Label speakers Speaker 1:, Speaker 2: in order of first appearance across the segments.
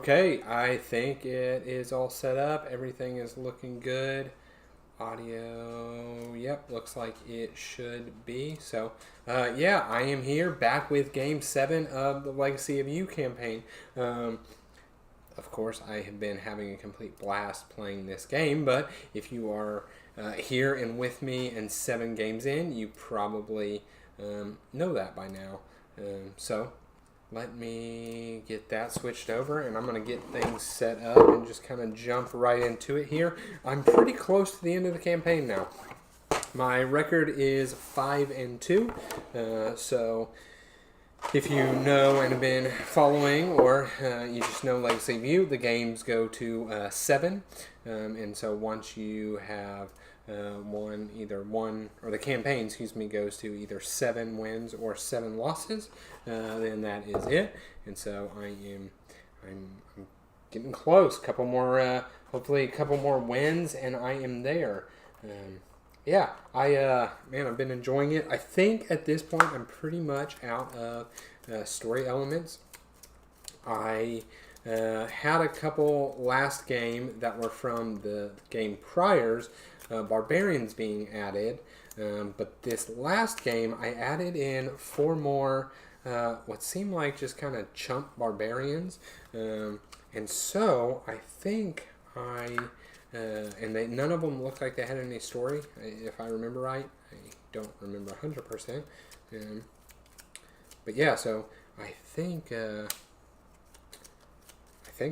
Speaker 1: Okay, I think it is all set up. Everything is looking good. Audio, yep, looks like it should be. So, yeah, I am here back with Game 7 of the Legacy of You campaign. Of course, I have been having a complete blast playing this game, but if you are here and with me and 7 games in, you probably know that by now. So, let me get that switched over, and I'm going to get things set up and just kind of jump right into it here. I'm pretty close to the end of the campaign now. My record is 5-2, so if you know and have been following, or you just know Legacy of You, the games go to 7, and so once you have the campaign, goes to either 7 wins or 7 losses, then that is it. And so I'm getting close. Couple more, hopefully a couple more wins, and I am there. Yeah, I've been enjoying it. I think at this point I'm pretty much out of story elements. I had a couple last game that were from the game priors, barbarians being added, but this last game I added in 4 more what seemed like just kind of chump barbarians, and so I think none of them looked like they had any story, if I remember right. I don't remember 100%, but yeah, so I think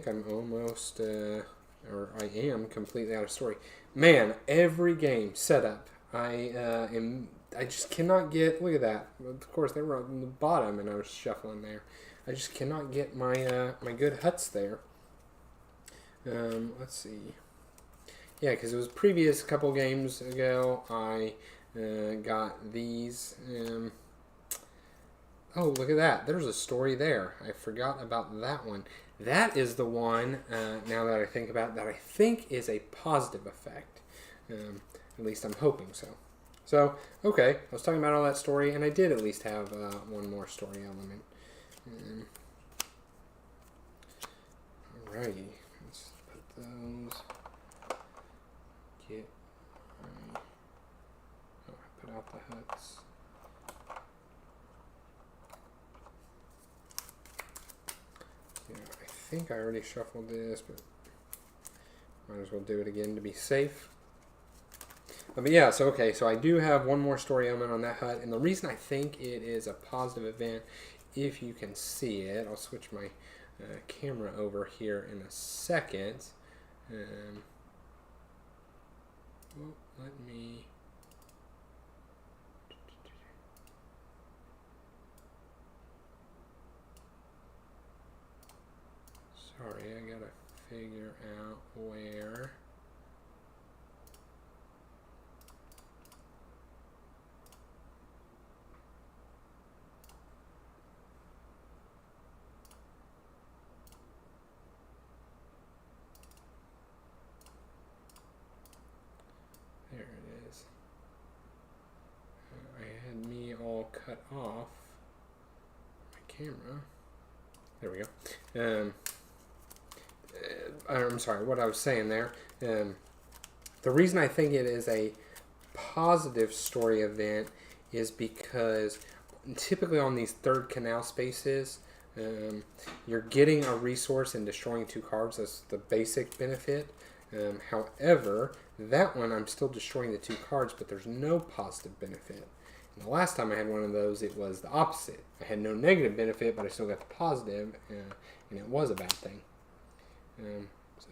Speaker 1: I'm almost, or I am completely out of story. Man, every game set up, I just cannot get, look at that. Of course, they were on the bottom and I was shuffling there. I just cannot get my my good huts there. Let's see. Yeah, because it was previous couple games ago, I got these. Oh, look at that. There's a story there. I forgot about that one. That is the one, now that I think about it, that I think is a positive effect. At least I'm hoping so. So, okay, I was talking about all that story, and I did at least have one more story element. Alrighty, let's put those. I put out the huts. Yeah, I think I already shuffled this, but might as well do it again to be safe. But yeah, so okay, so I do have one more story element on that hut, and the reason I think it is a positive event, if you can see it, I'll switch my camera over here in a second. Let me... Sorry, I gotta figure out where... There it is. I had me all cut off my camera. There we go. I'm sorry, what I was saying there. The reason I think it is a positive story event is because typically on these third canal spaces, you're getting a resource and destroying 2 cards. That's the basic benefit. However, that one I'm still destroying the 2 cards, but there's no positive benefit. And the last time I had one of those, it was the opposite. I had no negative benefit, but I still got the positive, and it was a bad thing.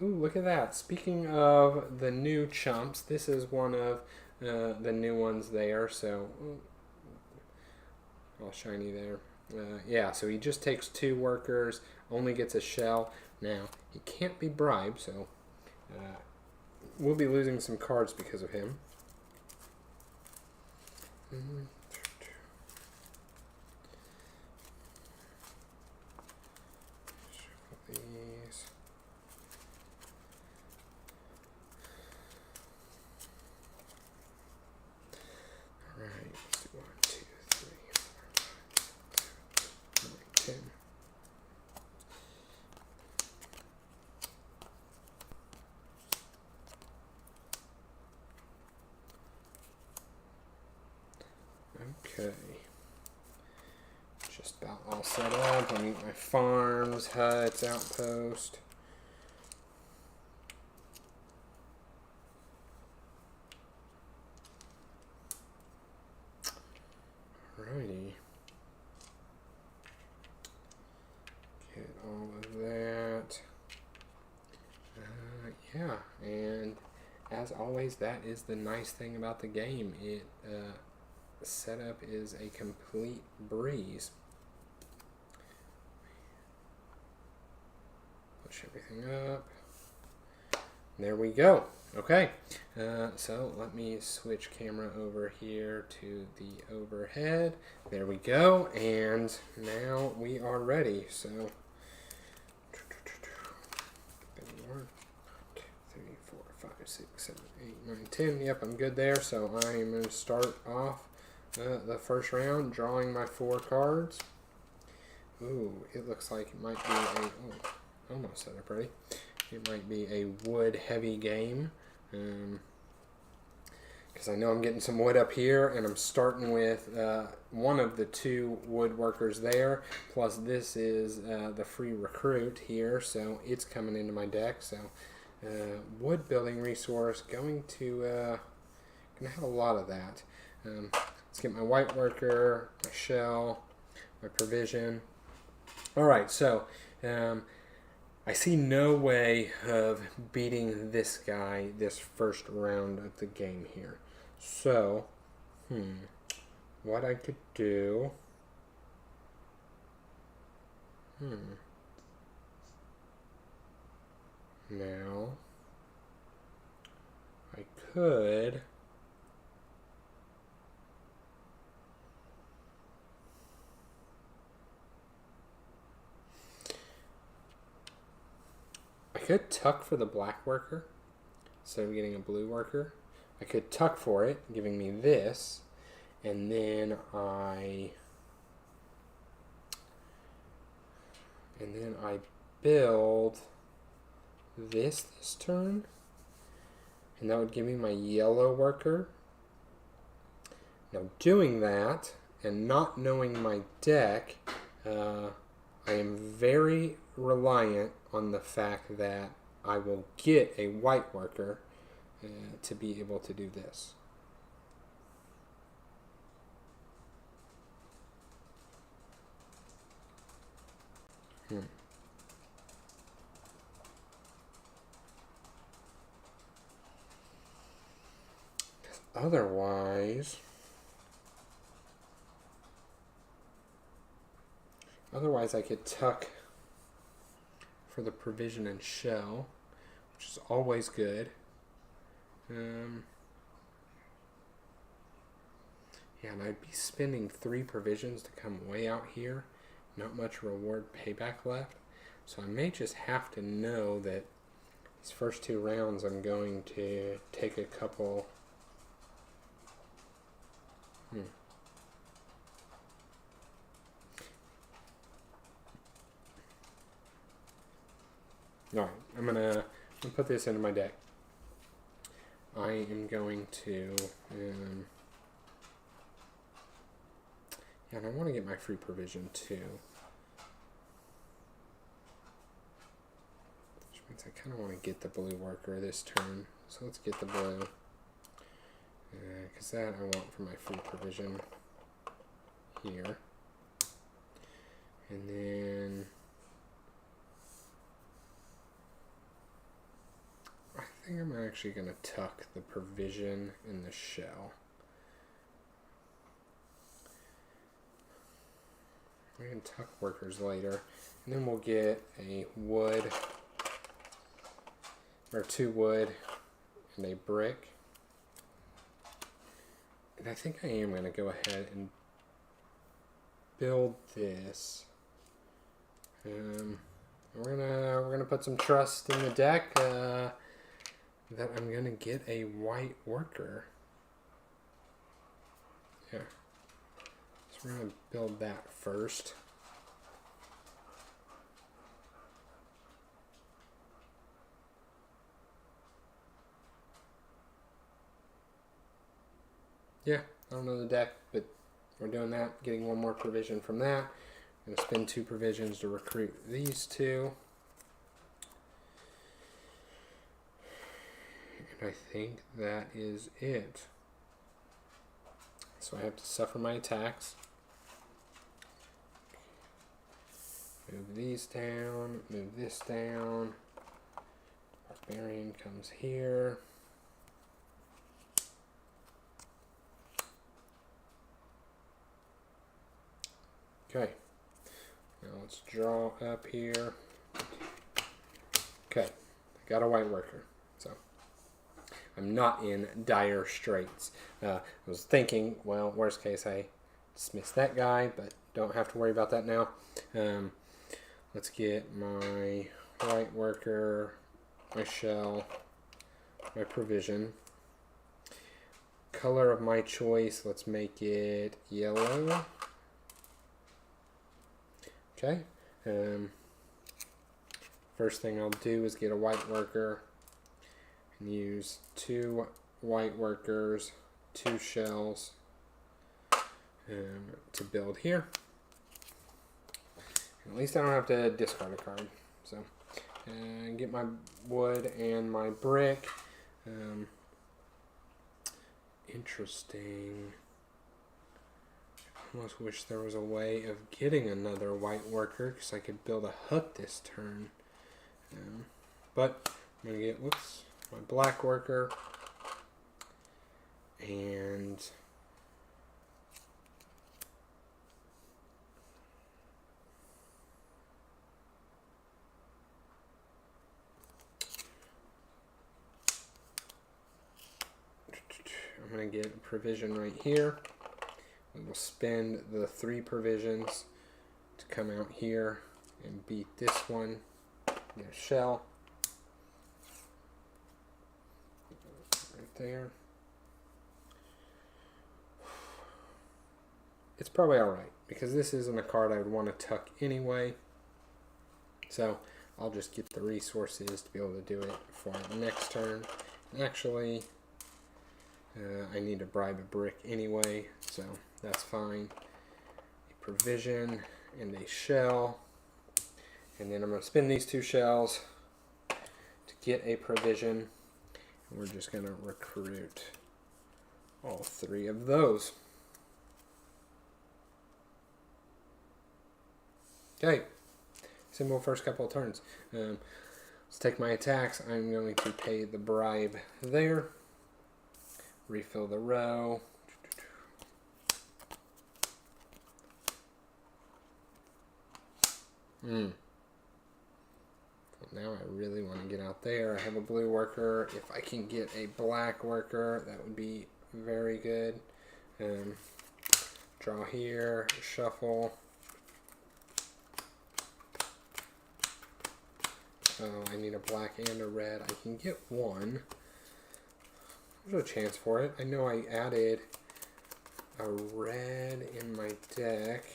Speaker 1: Ooh, look at that. Speaking of the new chumps, this is one of the new ones there. So, all shiny there. Yeah, so he just takes 2 workers, only gets a shell. Now, he can't be bribed, so we'll be losing some cards because of him. These. Alright, let's do 1, 2, 3, 4, 5, 6, 7, 8, 9, 10. Okay. Just about all set up. I need my farms, huts, outpost. Alrighty. Get all of that. Yeah, and as always, that is the nice thing about the game. Setup is a complete breeze. Push everything up. There we go. Okay, so let me switch camera over here to the overhead. There we go, and now we are ready. So, 1, 2, 3, 4, 5, 6, 7, 8, 9, 10. Yep, I'm good there. So I am going to start off the first round drawing my 4 cards. Ooh, it looks like it might be a... Oh, almost set up ready. It might be a wood-heavy game. Because I know I'm getting some wood up here, and I'm starting with one of the 2 woodworkers there, plus this is the free recruit here, so it's coming into my deck. So wood building resource, going to have a lot of that. Let's get my white worker, my shell, my provision. All right, so I see no way of beating this guy this first round of the game here. So, what I could do... Now, I could... I could tuck for the black worker instead of getting a blue worker. I could tuck for it, giving me this, and then I build this turn, and that would give me my yellow worker. Now doing that and not knowing my deck, I am very reliant on the fact that I will get a white worker to be able to do this. Otherwise I could tuck for the provision and shell, which is always good. Yeah, and I'd be spending 3 provisions to come way out here. Not much reward payback left. So I may just have to know that these first 2 rounds I'm going to take a couple... Alright, I'm gonna put this into my deck. I am going to... and I want to get my free provision too. Which means I kind of want to get the blue worker this turn. So let's get the blue. Because that I want for my free provision here. And then... I think I'm actually going to tuck the provision in the shell. We can tuck workers later, and then we'll get a wood, or 2 wood, and a brick. And I think I am going to go ahead and build this. We're gonna put some trust in the deck that I'm gonna get a white worker. Yeah. So we're going to build that first. Yeah, I don't know the deck, but we're doing that, getting one more provision from that. I'm going to spend 2 provisions to recruit these 2. And I think that is it. So I have to suffer my attacks. Move these down, move this down. Barbarian comes here. Okay. Now let's draw up here. Okay. I got a white worker. So I'm not in dire straits. I was thinking, well, worst case I dismiss that guy, but don't have to worry about that now. Let's get my white worker, my shell, my provision. Color of my choice, let's make it yellow. Okay. First thing I'll do is get a white worker and use 2 white workers, 2 shells to build here. At least I don't have to discard a card. So, get my wood and my brick. Interesting. I almost wish there was a way of getting another white worker because I could build a hut this turn. But I'm going to get, my black worker. And I'm going to get a provision right here. We will spend the 3 provisions to come out here and beat this one. Get a shell. Right there. It's probably alright, because this isn't a card I would want to tuck anyway. So I'll just get the resources to be able to do it for next turn. And actually, I need to bribe a brick anyway, so that's fine. A provision and a shell. And then I'm going to spin these 2 shells to get a provision. And we're just going to recruit all 3 of those. Okay. Simple first couple of turns. Let's take my attacks. I'm going to pay the bribe there. Refill the row. Well, now I really want to get out there. I have a blue worker. If I can get a black worker, that would be very good. Draw here, shuffle. Oh, I need a black and a red. I can get one. There's a chance for it. I know I added a red in my deck.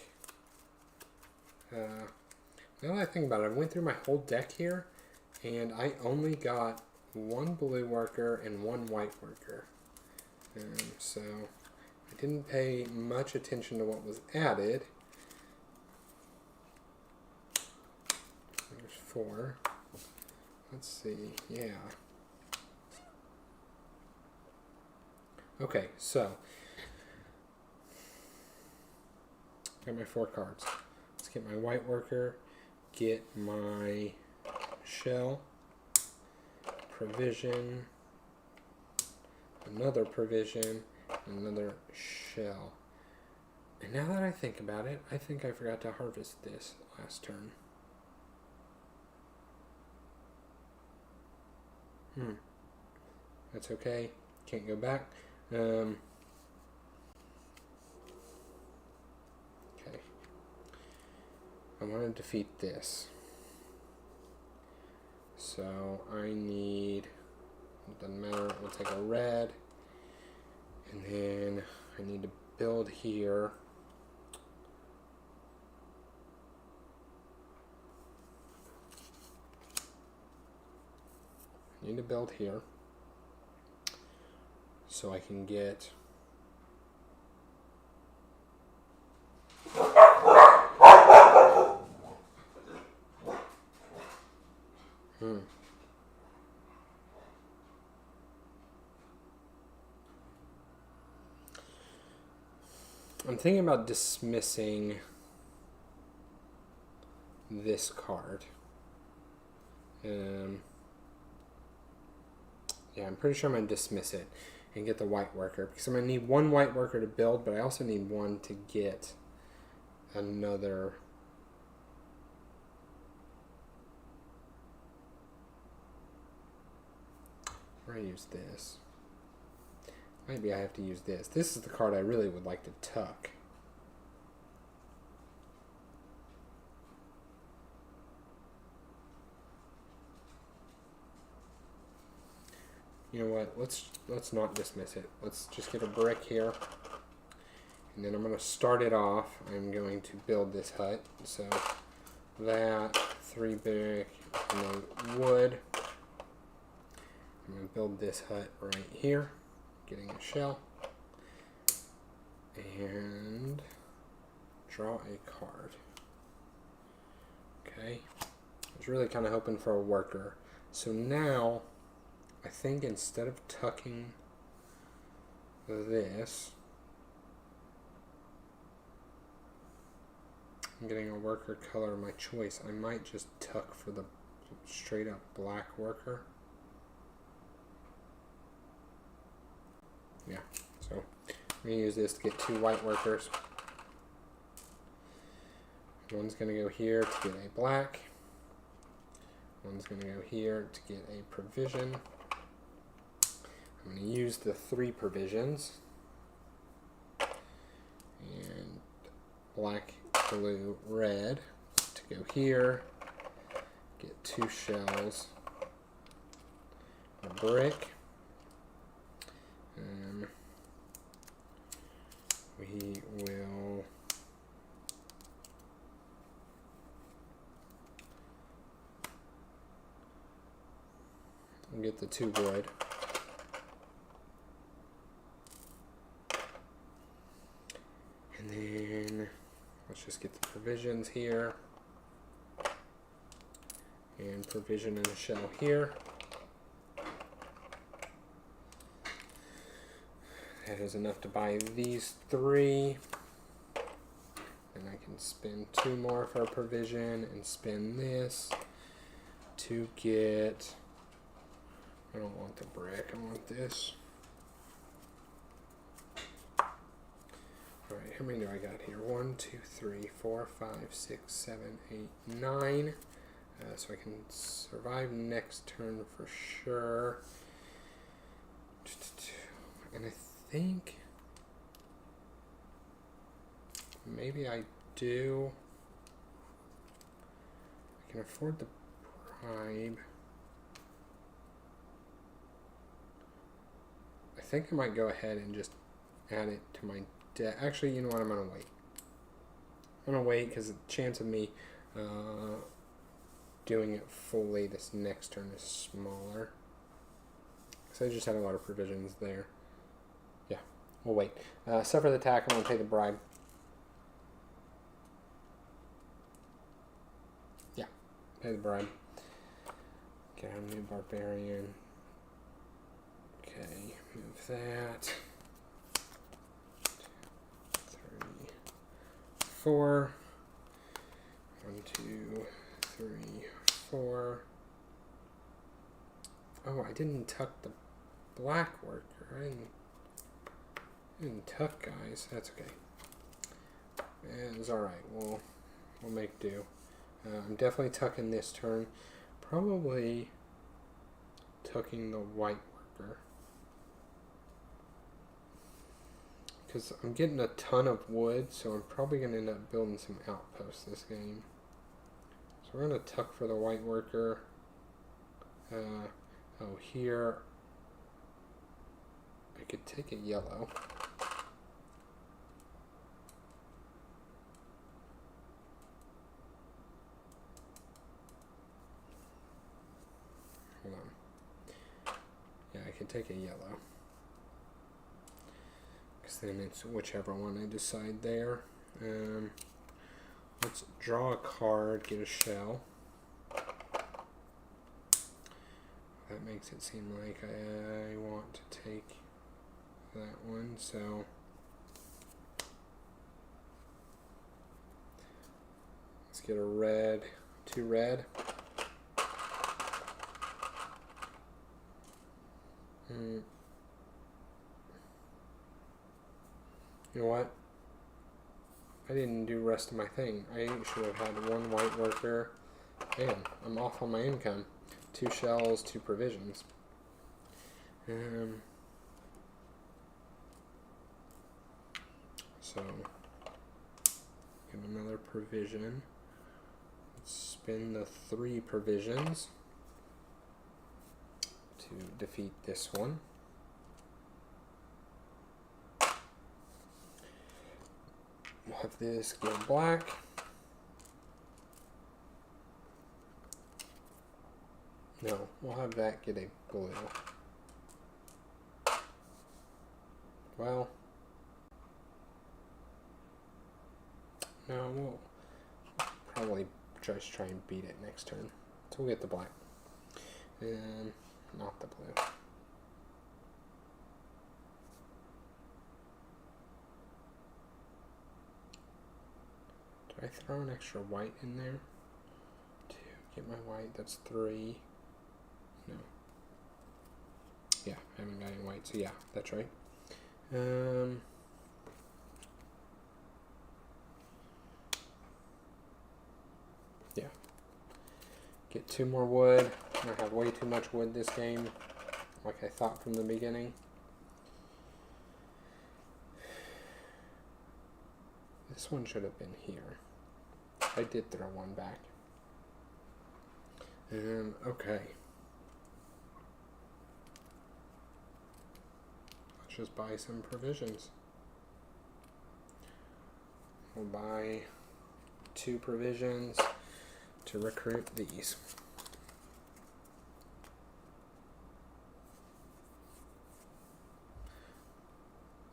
Speaker 1: Now that I think about it, I went through my whole deck here, and I only got 1 blue worker and 1 white worker. So I didn't pay much attention to what was added. There's 4. Let's see, yeah. Okay, so got my 4 cards. Let's get my white worker, get my shell, provision, another provision, another shell. And now that I think about it, I think I forgot to harvest this last turn. That's okay. Can't go back. Okay. I want to defeat this. So I need, it doesn't matter, we'll take a red. And then I need to build here. I need to build here. So I can get I'm thinking about dismissing this card. Yeah, I'm pretty sure I'm going to dismiss it and get the white worker, because I'm going to need one white worker to build, but I also need one to get another. I'm going to use this. Maybe I have to use this. This is the card I really would like to tuck. You know what? Let's not dismiss it. Let's just get a brick here. And then I'm going to start it off. I'm going to build this hut. So that, 3 brick, and then wood. I'm going to build this hut right here. Getting a shell. And draw a card. Okay. I was really kind of hoping for a worker. So now, I think instead of tucking this, I'm getting a worker color of my choice. I might just tuck for the straight up black worker. Yeah, so I'm going to use this to get 2 white workers. One's going to go here to get a black. One's going to go here to get a provision. I'm going to use the 3 provisions. And black, blue, red to go here. Get 2 shells. A brick. We will get the 2 wood. And then let's just get the provisions here. And provision in a shell here. That is enough to buy these 3. And I can spend 2 more for a provision and spend this to get, I don't want the brick, I want this. Alright, how many do I got here? 1, 2, 3, 4, 5, 6, 7, 8, 9. So I can survive next turn for sure. And I think maybe I do. I can afford the bribe. I think I might go ahead and just add it to my debt. Actually, you know what? I'm going to wait. I'm going to wait because the chance of me doing it fully this next turn is smaller. So I just had a lot of provisions there. Yeah, we'll wait. Suffer the attack. I'm going to pay the bribe. Yeah, pay the bribe. Okay, I'm a new barbarian. Okay, move that. 3, 4. 1, 2, 3, 4. Oh, I didn't tuck the black worker. I didn't tuck, guys. That's okay. It's alright. We'll make do. I'm definitely tucking this turn. Probably tucking the white worker. Because I'm getting a ton of wood, so I'm probably going to end up building some outposts this game. So we're going to tuck for the white worker. Oh, here I could take a yellow. Hold on. Yeah, I could take a yellow. Because then it's whichever one I decide there. Let's draw a card, get a shell. That makes it seem like I want to take that one, so Let's get a red, 2 red. You know what? I didn't do the rest of my thing. I should have had 1 white worker. Man, I'm off on my income. 2 shells, 2 provisions. So, get another provision. Let's spin the 3 provisions to defeat this one. We'll have this go black. No, we'll have that get a blue. Well, no, we'll probably just try and beat it next turn. So we'll get the black. And not the blue. Do I throw an extra white in there to get my white? That's 3. No. Yeah, I haven't got any white, so yeah, that's right. Yeah. Get 2 more wood. I have way too much wood this game, like I thought from the beginning. This one should have been here. I did throw 1 back. Okay. Let's just buy some provisions. We'll buy 2 provisions to recruit these.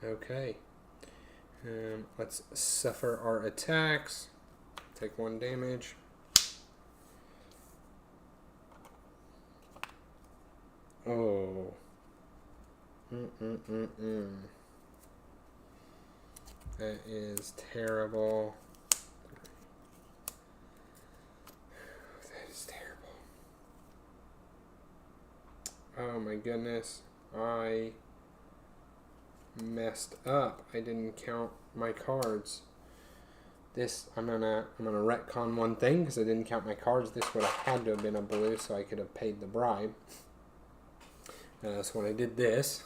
Speaker 1: Okay. Let's suffer our attacks. Take 1 damage. Oh. That is terrible. That is terrible. Oh my goodness. I messed up. I didn't count my cards. This, I'm gonna retcon one thing because I didn't count my cards. This would have had to have been a blue, so I could have paid the bribe. So when I did this,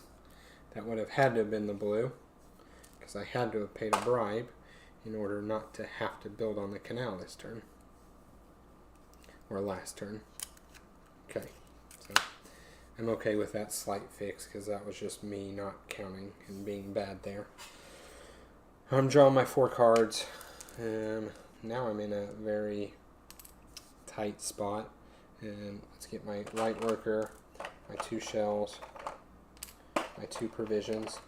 Speaker 1: that would have had to have been the blue because I had to have paid a bribe in order not to have to build on the canal this turn or last turn. Okay, so I'm okay with that slight fix because that was just me not counting and being bad there. I'm drawing my 4 cards. Now I'm in a very tight spot. Let's get my light worker, my 2 shells, my 2 provisions,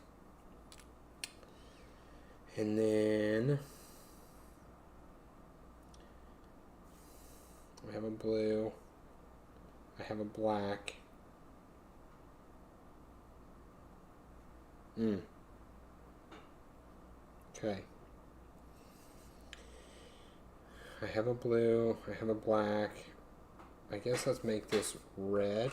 Speaker 1: and then I have a blue, I have a black. Okay. I have a blue, I have a black. I guess let's make this red.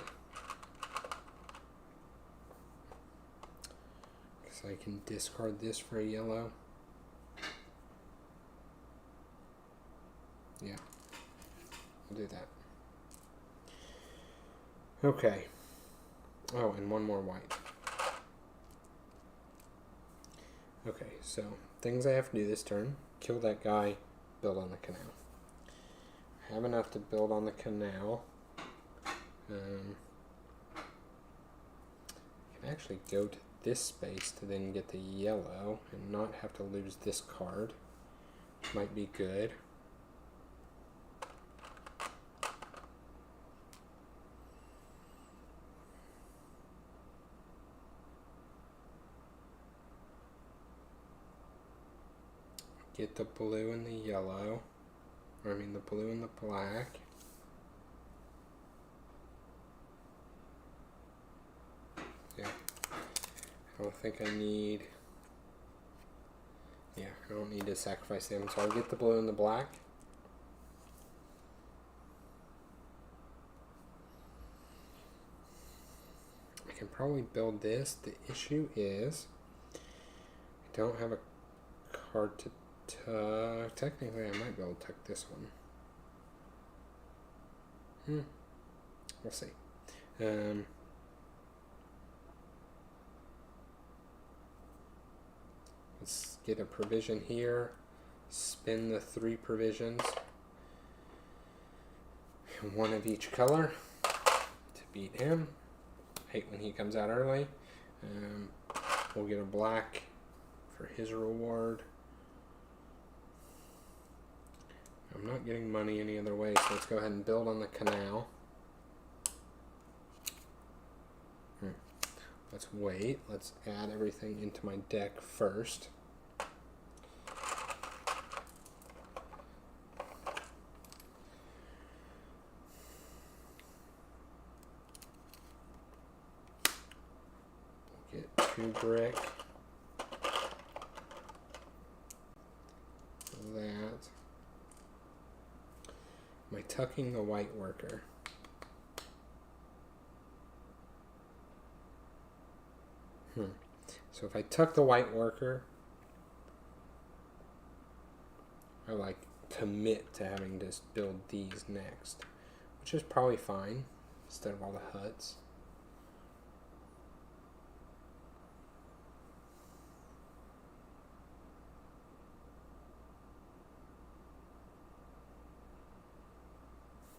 Speaker 1: Because I can discard this for a yellow. Yeah, I'll do that. Okay. Oh, and 1 more white. Okay, so things I have to do this turn. Kill that guy, build on the canal. I have enough to build on the canal. I can actually go to this space to then get the yellow and not have to lose this card, which might be good. Get the blue and the yellow. Or I mean the blue and the black. Yeah. I don't think I need... Yeah, I don't need to sacrifice them. So I'll get the blue and the black. can probably build this. The issue is I don't have a card to tuck. Technically, I might be able to tuck this one. We'll see. Let's get a provision here. Spin the 3 provisions. One of each color to beat him. Hate when he comes out early. We'll get a black for his reward. I'm not getting money any other way, so let's go ahead and build on the canal. Let's wait. Let's add everything into my deck first. Get 2 brick. That. Am I tucking the white worker? So if I tuck the white worker, I like commit to having to build these next, which is probably fine instead of all the huts.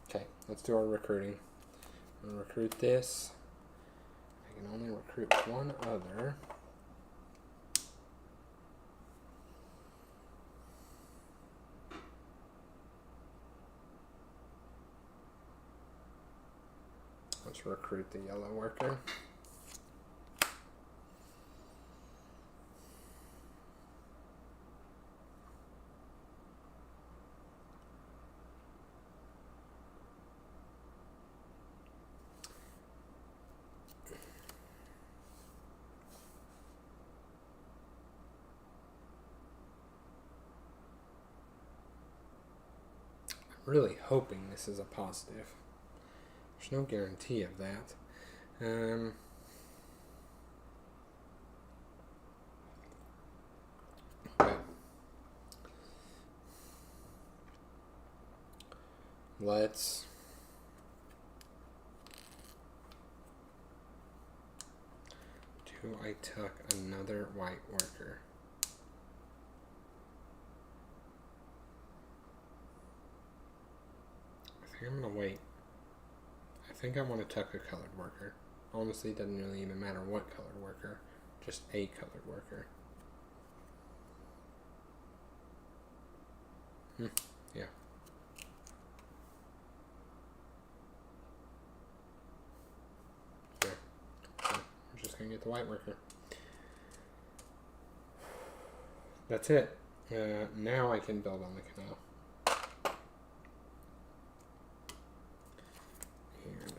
Speaker 1: Okay, let's do our recruiting. I'm going to recruit this. I can only recruit one other. Let's recruit the yellow worker. I'm really hoping this is a positive. There's no guarantee of that. Okay. Let's do I tuck another white worker? I think I'm gonna wait. I think I want to tuck a colored worker. Honestly, it doesn't really even matter what colored worker, just a colored worker. Yeah. Yeah. So I'm just gonna get the white worker. That's it. Now I can build on the canal.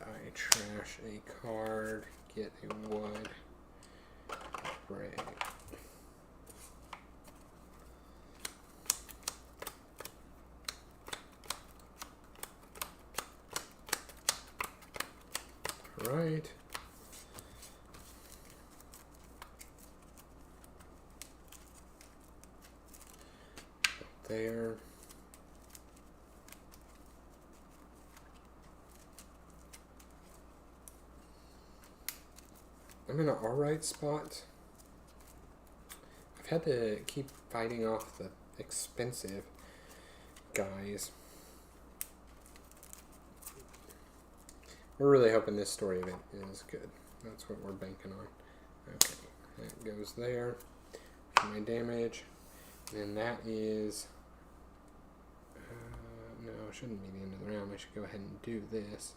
Speaker 1: I trash a card, get a wood, break. Right. There. I'm in an alright spot. I've had to keep fighting off the expensive guys. We're really hoping this story event is good. That's what we're banking on. Okay, that goes there for my damage. And that is... no, it shouldn't be the end of the round. I should go ahead and do this.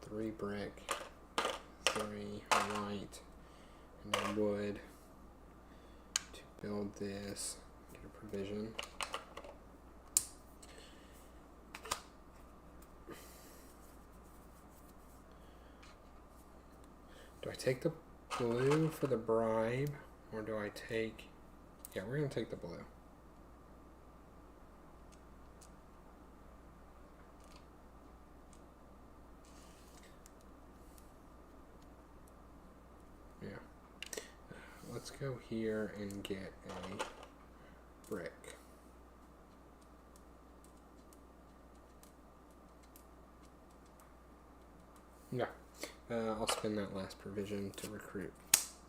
Speaker 1: 3 brick, 3 white, and then wood to build this. Get a provision. Do I take the blue for the bribe, or do I take... Yeah, we're going to take the blue. let's go here and get a brick. Yeah, I'll spend that last provision to recruit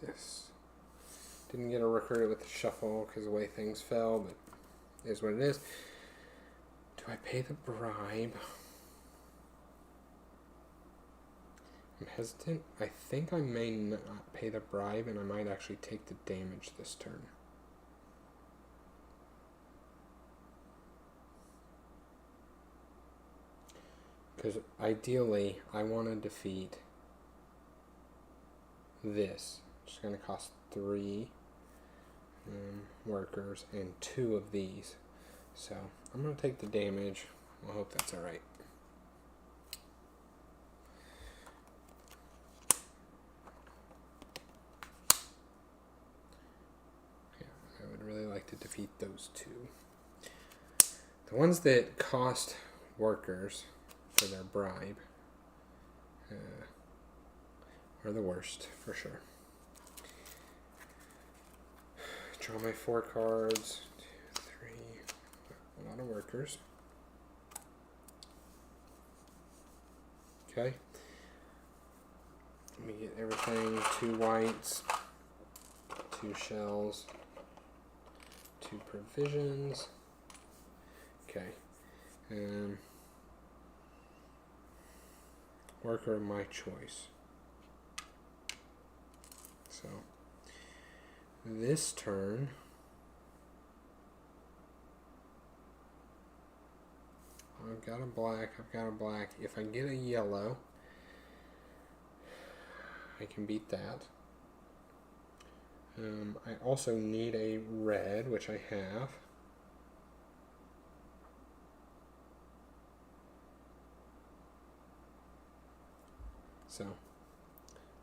Speaker 1: this. Didn't get to recruit it with the shuffle because of the way things fell, but it is what it is. Do I pay the bribe? I'm hesitant. I think I may not pay the bribe, and I might actually take the damage this turn. Because ideally, I want to defeat this. It's going to cost 3 workers and 2 of these. So I'm going to take the damage. I hope that's alright. Yeah, I would really like to defeat those 2. The ones that cost workers for their bribe are the worst, for sure. Draw my 4 cards. 2, 3. A lot of workers. Okay. Let me get everything. 2 whites. 2 shells. 2 provisions. Okay. Worker of my choice. So this turn I've got a black. If I get a yellow, I can beat that. I also need a red, which I have. So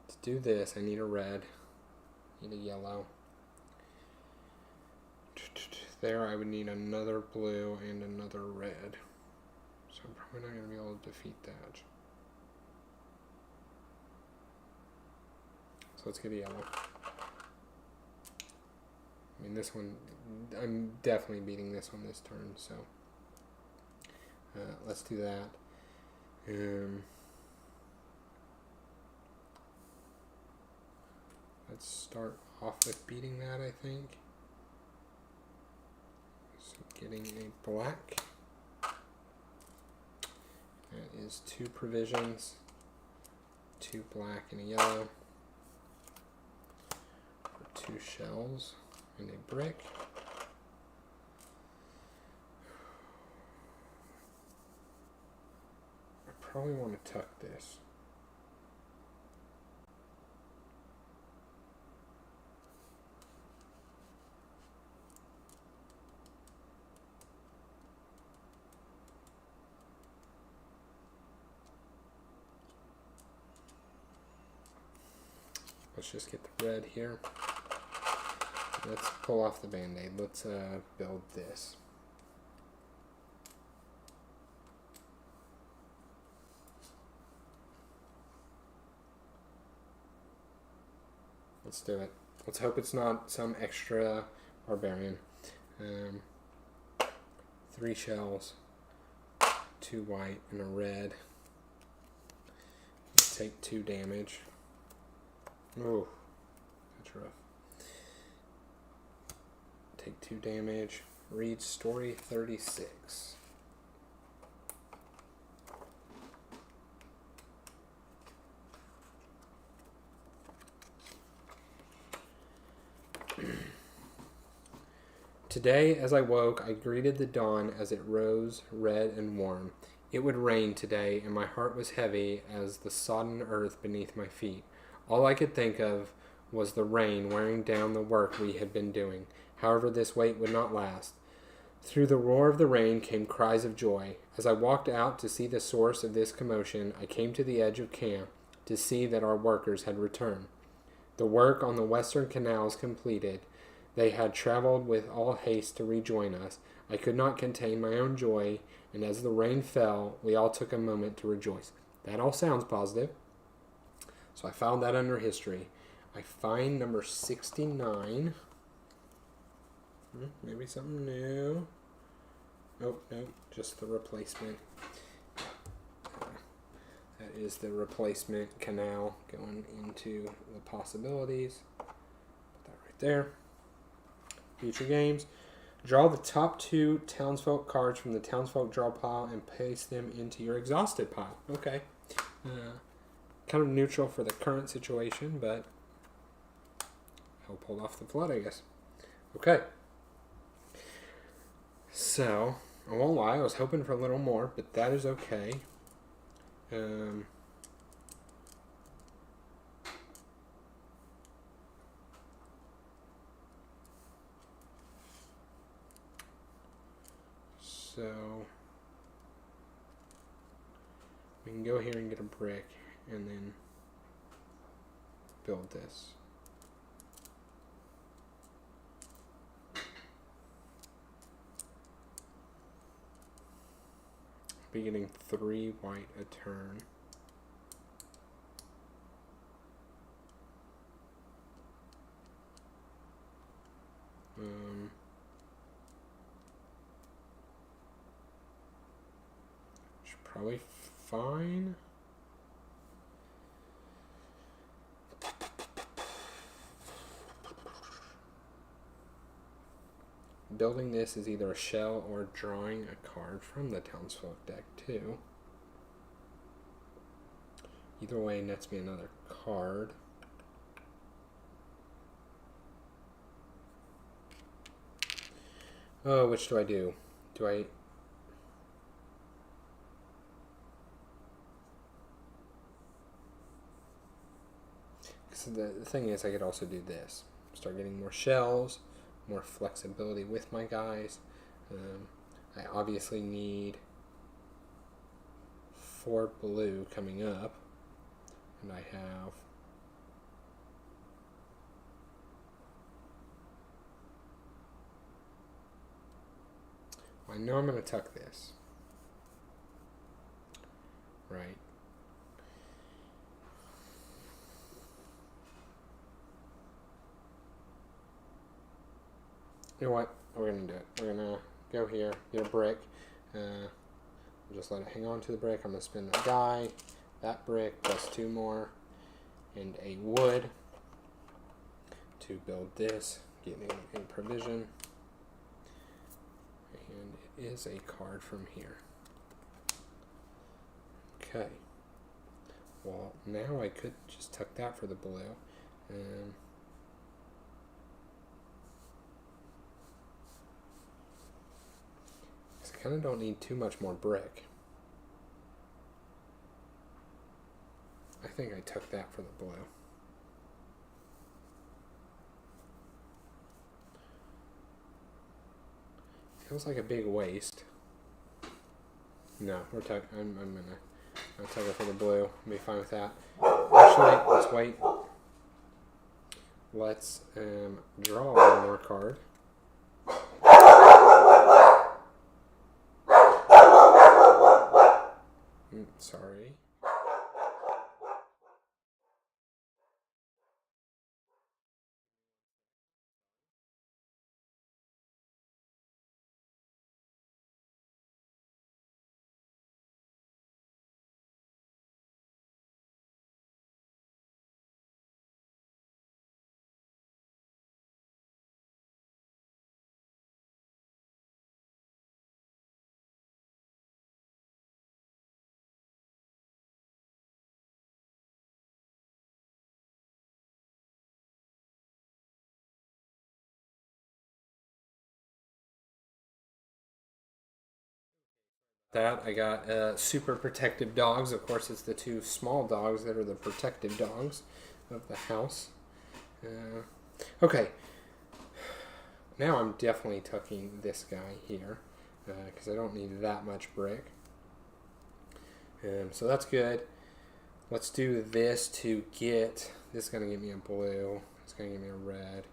Speaker 1: to do this, I need a red, need a yellow. There I would need another blue and another red. So I'm probably not going to be able to defeat that. So let's get a yellow. I mean, this one, I'm definitely beating this one this turn, so let's do that. Let's start off with beating that, I think. So getting a black. That is 2 provisions, 2 black and a yellow, for 2 shells and a brick. I probably want to tuck this. Let's just get the red here. Let's pull off the band-aid. Let's build this. Let's do it. Let's hope it's not some extra barbarian. 3 shells, 2 white, and a red. Let's take 2 damage. Oh, that's rough. Take 2 damage. Read story 36. Today, as I woke, I greeted the dawn as it rose, red and warm. It would rain today, and my heart was heavy as the sodden earth beneath my feet. All I could think of was the rain wearing down the work we had been doing. However, this weight would not last. Through the roar of the rain came cries of joy. As I walked out to see the source of this commotion, I came to the edge of camp to see that our workers had returned. The work on the western canals completed. They had traveled with all haste to rejoin us. I could not contain my own joy, and as the rain fell, we all took a moment to rejoice. That all sounds positive. So I filed that under history. I find number 69. Maybe something new. Nope, just the replacement. That is the replacement canal going into the possibilities. Put that right there. Future games. Draw the top 2 townsfolk cards from the townsfolk draw pile and paste them into your exhausted pile. Okay. Kind of neutral for the current situation, but I'll pull off the flood, I guess. Okay. So, I won't lie, I was hoping for a little more, but that is okay. So, we can go here and get a brick and then build this. Be getting 3 white a turn. Should probably fine. Building this is either a shell or drawing a card from the townsfolk deck too. Either way nets me another card. Oh, which do I do? Do I... So the thing is, I could also do this. Start getting more shells, more flexibility with my guys. I obviously need 4 blue coming up, and I have I know I'm going to tuck this, right? You know what? We're going to do it. We're going to go here, get a brick. We'll just let it hang on to the brick. I'm going to spin the die, that brick, plus 2 more, and a wood to build this, getting a provision. And it is a card from here. Okay. Well, now I could just tuck that for the blue. I kind of don't need too much more brick. I think I took that for the blue. Feels like a big waste. No, I'm I'll take it for the blue. I'll be fine with that. Actually, let's wait. Let's draw one more card. Sorry. That I got super protective dogs. Of course, it's the 2 small dogs that are the protective dogs of the house. Okay. Now I'm definitely tucking this guy here because I don't need that much brick. So that's good. Let's do this to get... This is going to give me a blue. It's going to give me a red.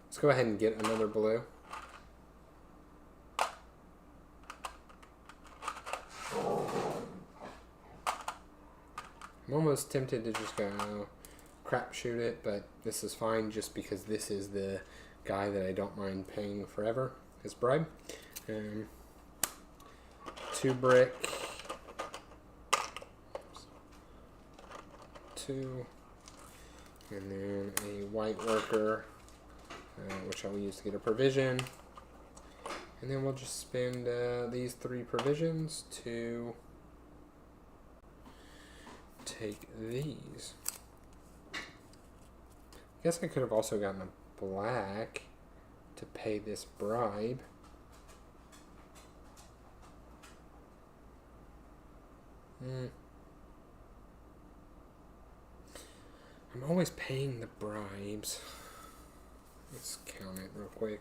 Speaker 1: Let's go ahead and get another blue. I'm was tempted to just go crap shoot it, but this is fine just because this is the guy that I don't mind paying forever as bribe. 2 brick, 2, and then a white worker, which I will use to get a provision. And then we'll just spend these 3 provisions to take these. I guess I could have also gotten a black to pay this bribe. I'm always paying the bribes. Let's count it real quick.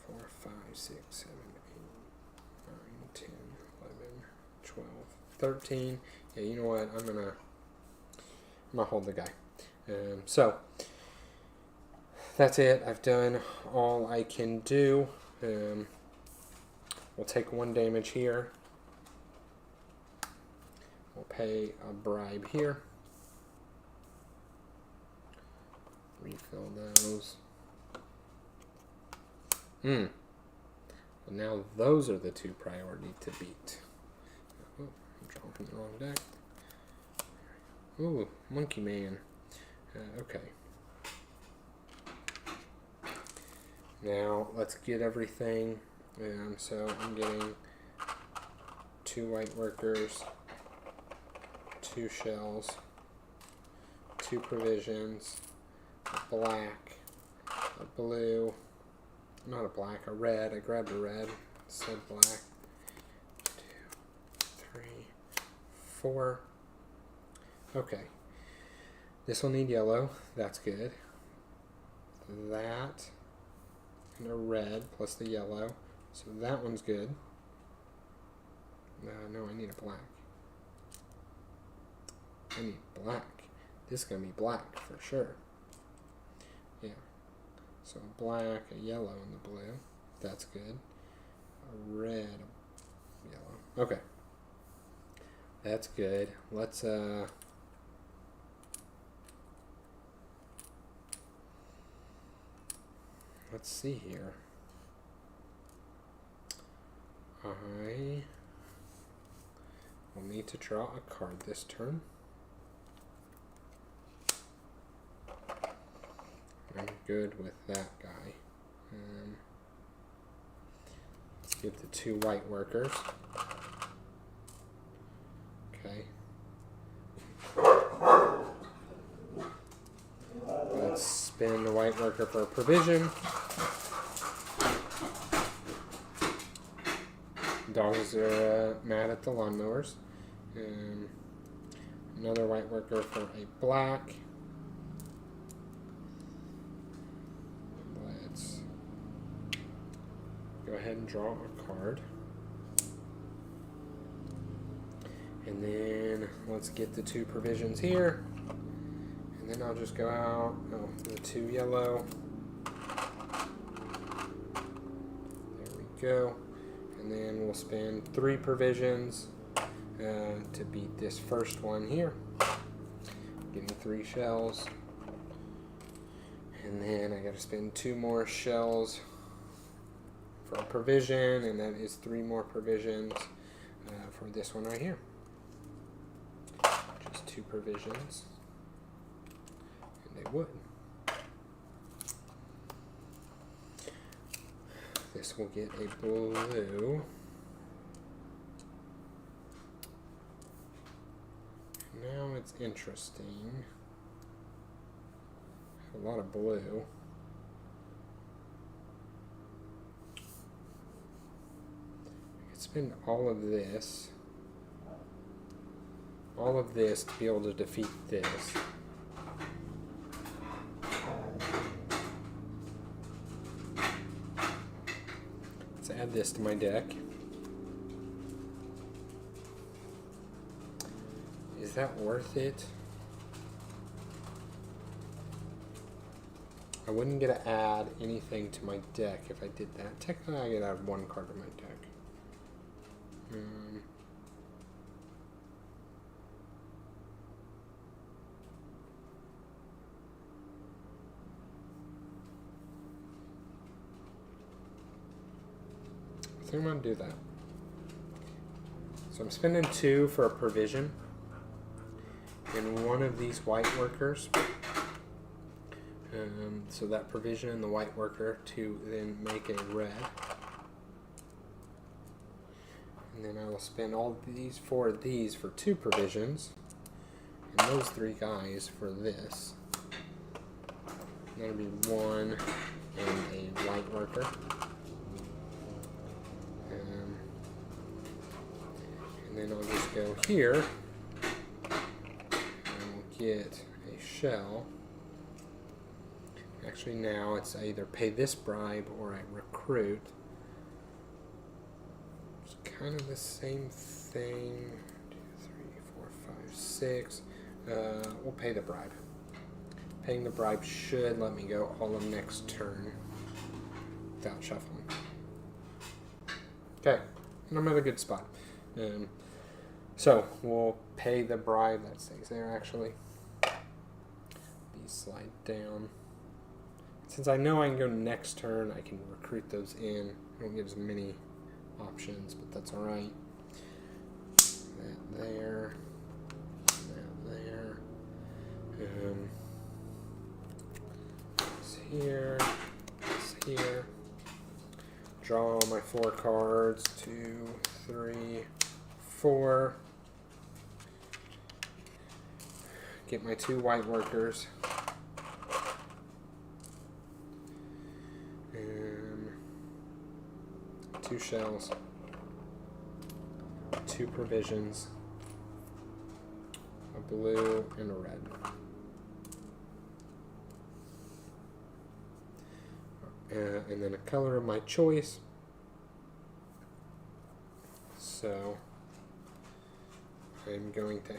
Speaker 1: 4, 5, 6, 7, 8, 9, 10, 11, 12, 13. Yeah, you know what? I'm gonna hold the guy. So that's it. I've done all I can do. We'll take 1 damage here. We'll pay a bribe here. Refill those. Well, now those are the 2 priority to beat. Oh, I'm drawing from the wrong deck. Ooh, Monkey Man. Okay. Now let's get everything. So I'm getting 2 white workers, 2 shells, 2 provisions, a black, a blue, not a black, a red. I grabbed a red, said black. 2, 3, 4. Okay. This will need yellow. That's good. That and a red plus the yellow. So that one's good. No, I need a black. I need black. This is going to be black for sure. Yeah. So a black, a yellow, and the blue. That's good. A red, a yellow. Okay. That's good. Let's see here. I will need to draw a card this turn. I'm good with that guy. Let's give the 2 white workers. Okay. Let's spin the white worker for a provision. Dogs are mad at the lawnmowers. Another white worker for a black. Let's go ahead and draw a card. And then let's get the 2 provisions here. And then I'll just go out. Oh, the 2 yellow. There we go. And then we'll spend 3 provisions to beat this first one here. Getting 3 shells. And then I gotta spend 2 more shells for a provision, and that is 3 more provisions for this one right here. Just 2 provisions. And they would. This will get a blue. Now it's interesting. A lot of blue. I could spend all of this to be able to defeat this. Let's add this to my deck. Is that worth it? I wouldn't get to add anything to my deck if I did that. Technically, I get to add 1 card to my deck. think I'm going to do that. So I'm spending 2 for a provision in one of these white workers. So that provision in the white worker to then make a red. And then I will spend all these 4 of these for 2 provisions. And those 3 guys for this. That'll be 1 and a white worker. And then I'll just go here and we'll get a shell. Actually now it's I either pay this bribe or I recruit. It's kind of the same thing. 2, 3, 4, 5, 6. We'll pay the bribe. Paying the bribe should let me go all of next turn without shuffling. Okay, and I'm at a good spot. So we'll pay the bribe. That stays there actually. These slide down. Since I know I can go next turn, I can recruit those in. I don't get as many options, but that's alright. That there. That there. This here. This here. Draw my 4 cards. 2, 3, 4. Get my 2 white workers. 2 shells. 2 provisions. A blue and a red. And then a color of my choice. So I'm going to,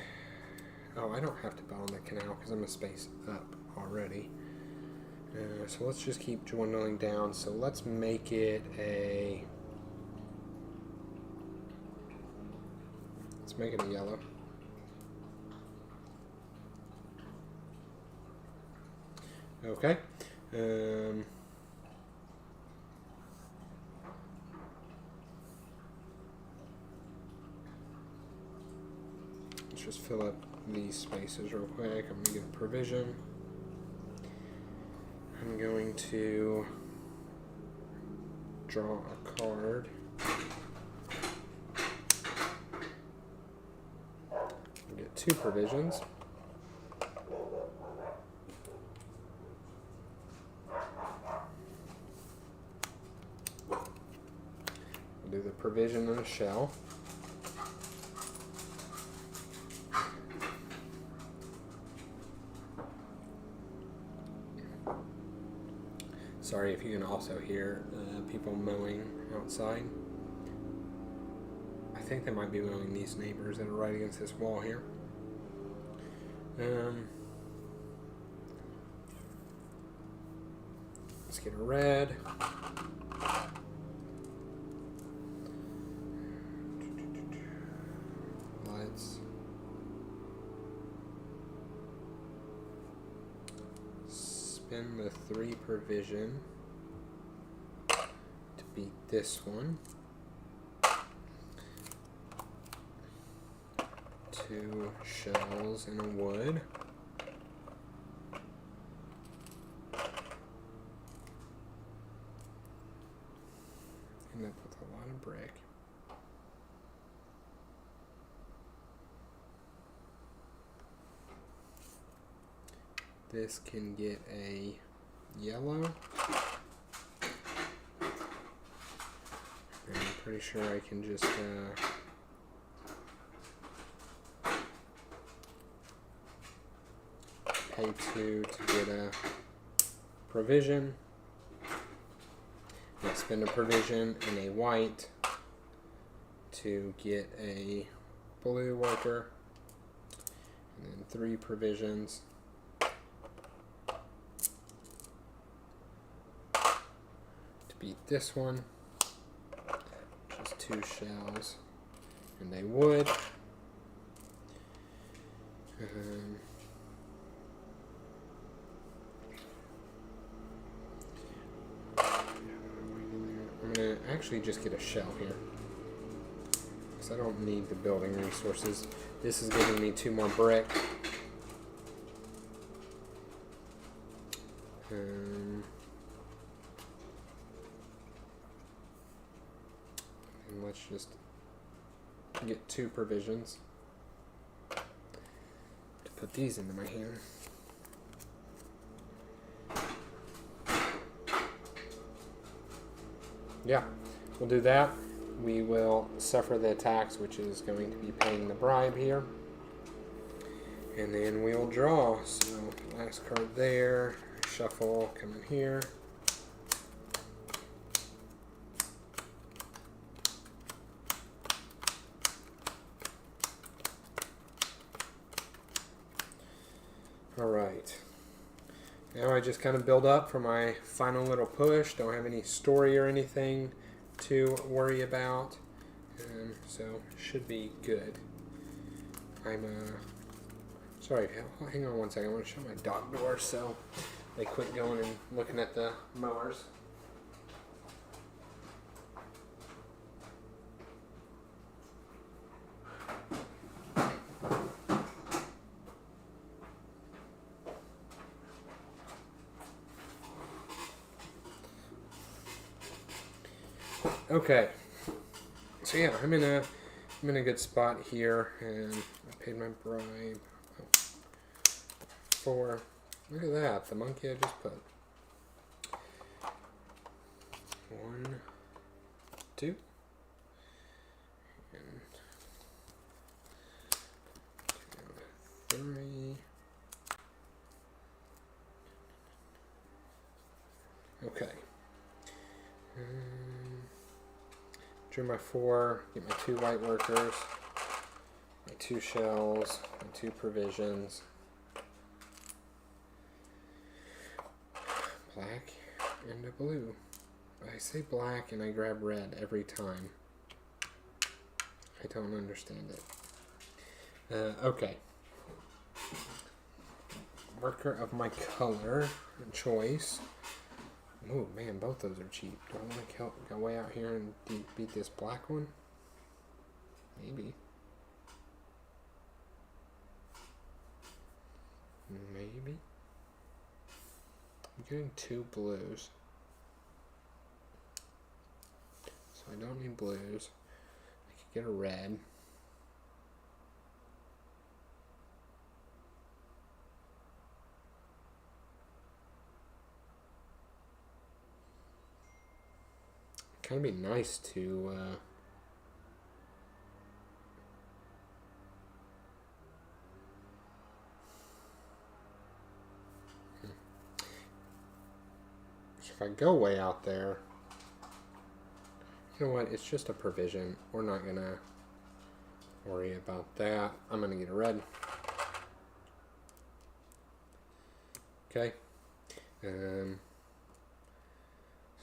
Speaker 1: oh, I don't have to bound the canal because I'm a space up already. So let's just keep dwindling down. So let's make it a, let's make it a yellow. Okay. Let's just fill up these spaces real quick. I'm going to get a provision. I'm going to draw a card. I'll get 2 provisions. I'll do the provision and a shell. Sorry if you can also hear people mowing outside. I think they might be mowing these neighbors that are right against this wall here. Let's get a red. Let's spend the 3 provision to beat this one. 2 shells and a wood. End up with a lot of brick. This can get a yellow. And I'm pretty sure I can just pay 2 to get a provision. I'll spend a provision and a white to get a blue worker. And then 3 provisions. Beat this one, just 2 shells and a wood. I'm gonna actually just get a shell here. Because I don't need the building resources. This is giving me 2 more brick. And let's just get 2 provisions to put these into my hand. Yeah, we'll do that. We will suffer the attacks, which is going to be paying the bribe here. And then we'll draw. So last card there, shuffle, come in here. Alright, now I just kind of build up for my final little push. Don't have any story or anything to worry about, so should be good. I'm sorry, hang on one second. I want to shut my dog door so they quit going and looking at the mowers. Okay, so yeah, I'm in a good spot here, and I paid my bribe. Oh, 4. Look at that, the monkey I just put. 1, 2, and 2, 3. Okay. Drew my 4, get my 2 white workers, my 2 shells, my 2 provisions. Black and a blue. I say black and I grab red every time. I don't understand it. Okay. Worker of my color choice. Oh man, both those are cheap. Do I want to go way out here and beat this black one? Maybe. Maybe. I'm getting 2 blues. So I don't need blues. I could get a red. Kind of be nice to if I go way out there, you know what, it's just a provision. We're not gonna worry about that. I'm gonna get a red. Okay.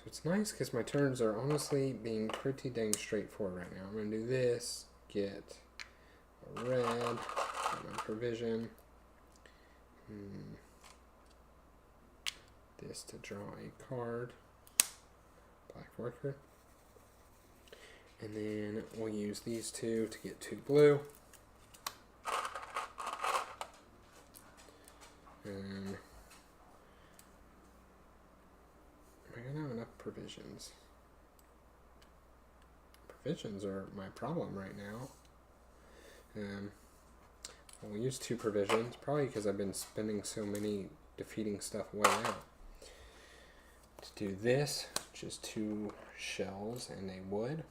Speaker 1: So it's nice because my turns are honestly being pretty dang straightforward right now. I'm going to do this, get a red, get my provision, this to draw a card, black worker, and then we'll use these 2 to get 2 blue. And I don't have enough provisions. Provisions are my problem right now. I'll use 2 provisions, probably because I've been spending so many defeating stuff way out. To do this, just 2 shells and a wood.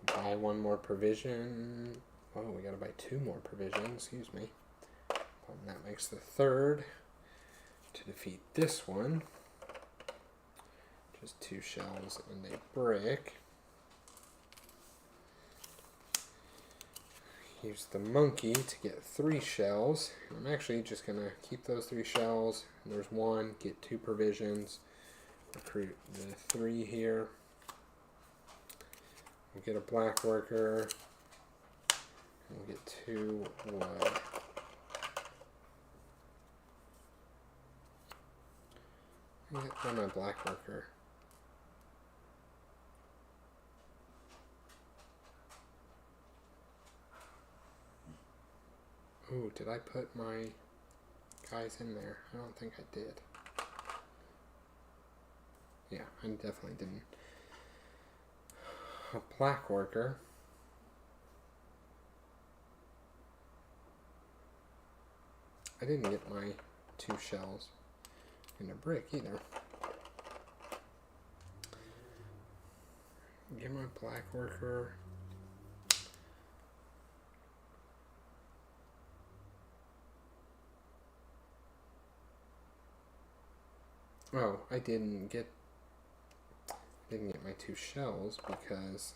Speaker 1: Buy 1 more provision. Oh, we gotta buy 2 more provisions, excuse me. And that makes the 3rd to defeat this one. Just 2 shells and a brick. Use the monkey to get 3 shells. I'm actually just gonna keep those 3 shells. There's 1, get 2 provisions. Recruit the 3 here. We'll get a black worker. We'll get 2 wood. Let me get my black worker. Ooh, did I put my guys in there? I don't think I did. Yeah, I definitely didn't. A black worker. I didn't get my 2 shells and a brick either. Get my black worker. Oh, I didn't get my 2 shells because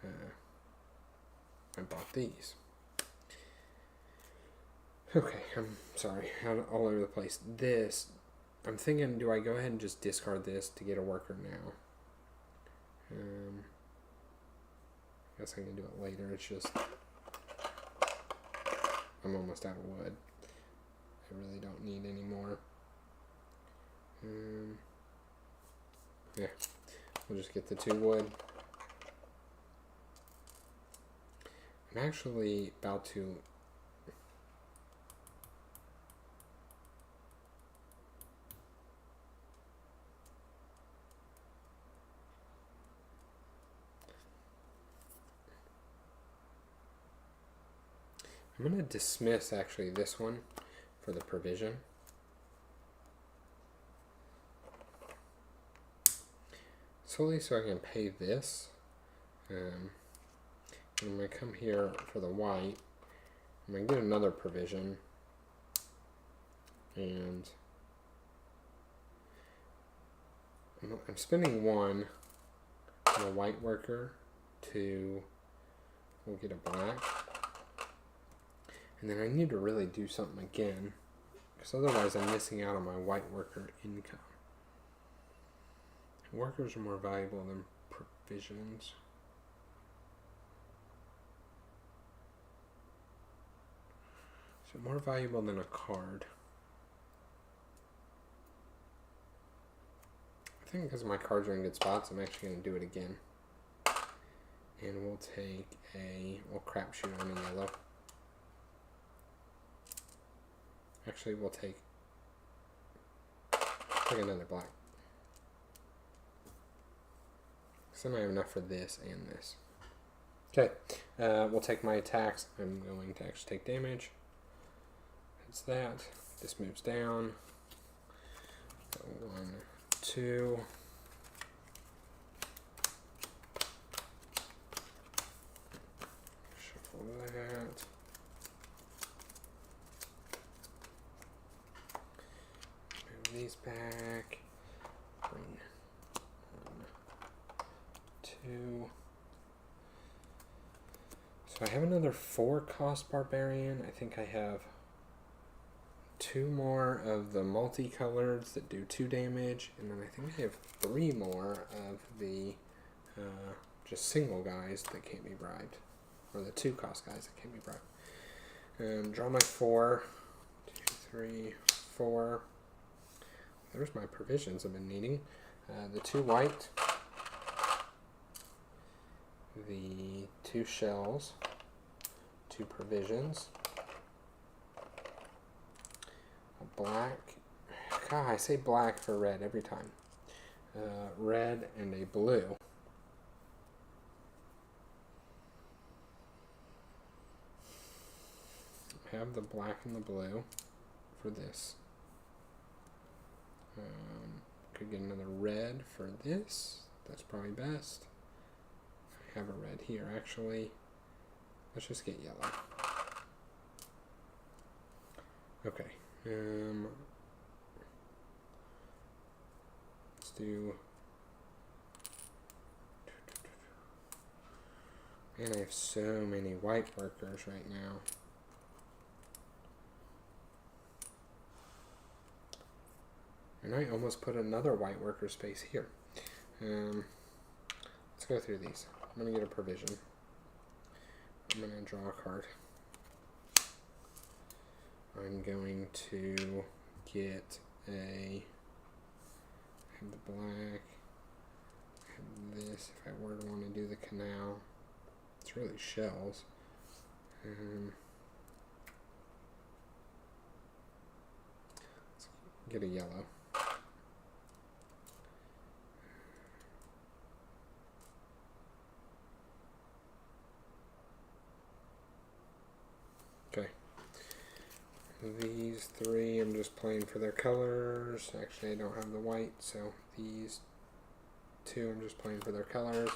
Speaker 1: I bought these. Okay, I'm sorry, all over the place. This, I'm thinking, do I go ahead and just discard this to get a worker now? I guess I can do it later. It's just I'm almost out of wood. I really don't need any more. Yeah, we'll just get the 2 wood. I'm actually about to I'm going to dismiss actually this one for the provision. Solely so I can pay this. I'm going to come here for the white. I'm going to get another provision. And I'm spending 1 on a white worker to, we'll get a black. And then I need to really do something again, because otherwise I'm missing out on my white worker income. Workers are more valuable than provisions. So more valuable than a card. I think because my cards are in good spots, I'm actually going to do it again. And we'll take we'll crapshoot on a yellow. Actually, we'll take another black. So then I have enough for this and this. Okay, we'll take my attacks. I'm going to actually take damage. That's that. This moves down. So 1, 2. Shuffle that. These back. Bring 1, 2. So I have another 4 cost barbarian. I think I have 2 more of the multicoloreds that do 2 damage, and then I think I have 3 more of the just single guys that can't be bribed, or the 2 cost guys that can't be bribed. Draw my 4. 2, 3, 4. There's my provisions I've been needing. The 2 white, the 2 shells, 2 provisions, a black. God, I say black for red every time. Red and a blue. Have the black and the blue for this. Could get another red for this. That's probably best. I have a red here, actually. Let's just get yellow. Okay. Let's do... Man, I have so many white workers right now. And I almost put another white worker space here. Let's go through these. I'm going to get a provision. I'm going to draw a card. I'm going to get a have the black. Have this if I were to want to do the canal. It's really shells. Let's get a yellow. Okay. These three I'm just playing for their colors. Actually, I don't have the white, so these two I'm just playing for their colors.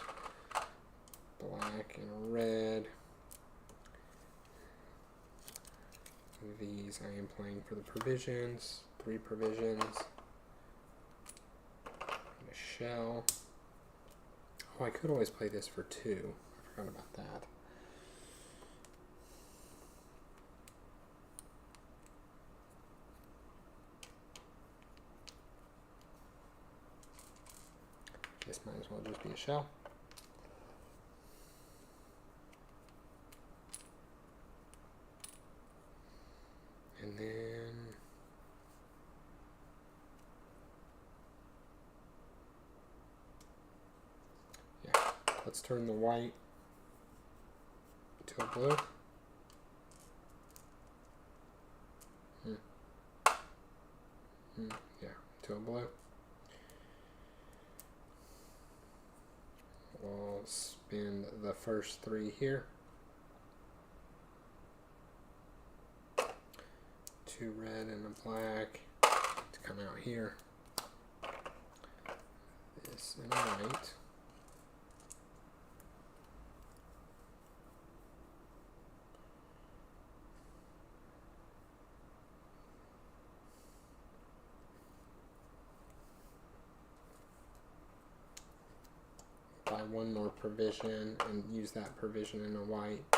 Speaker 1: Black and red. These I am playing for the provisions. 3 provisions. And a shell. Oh, I could always play this for 2. I forgot about that. This might as well just be a shell. And then let's turn the white to a blue. Yeah, to a blue. We'll spin the first 3 here. 2 red and a black to come out here. This and a white. Buy 1 more provision and use that provision in a white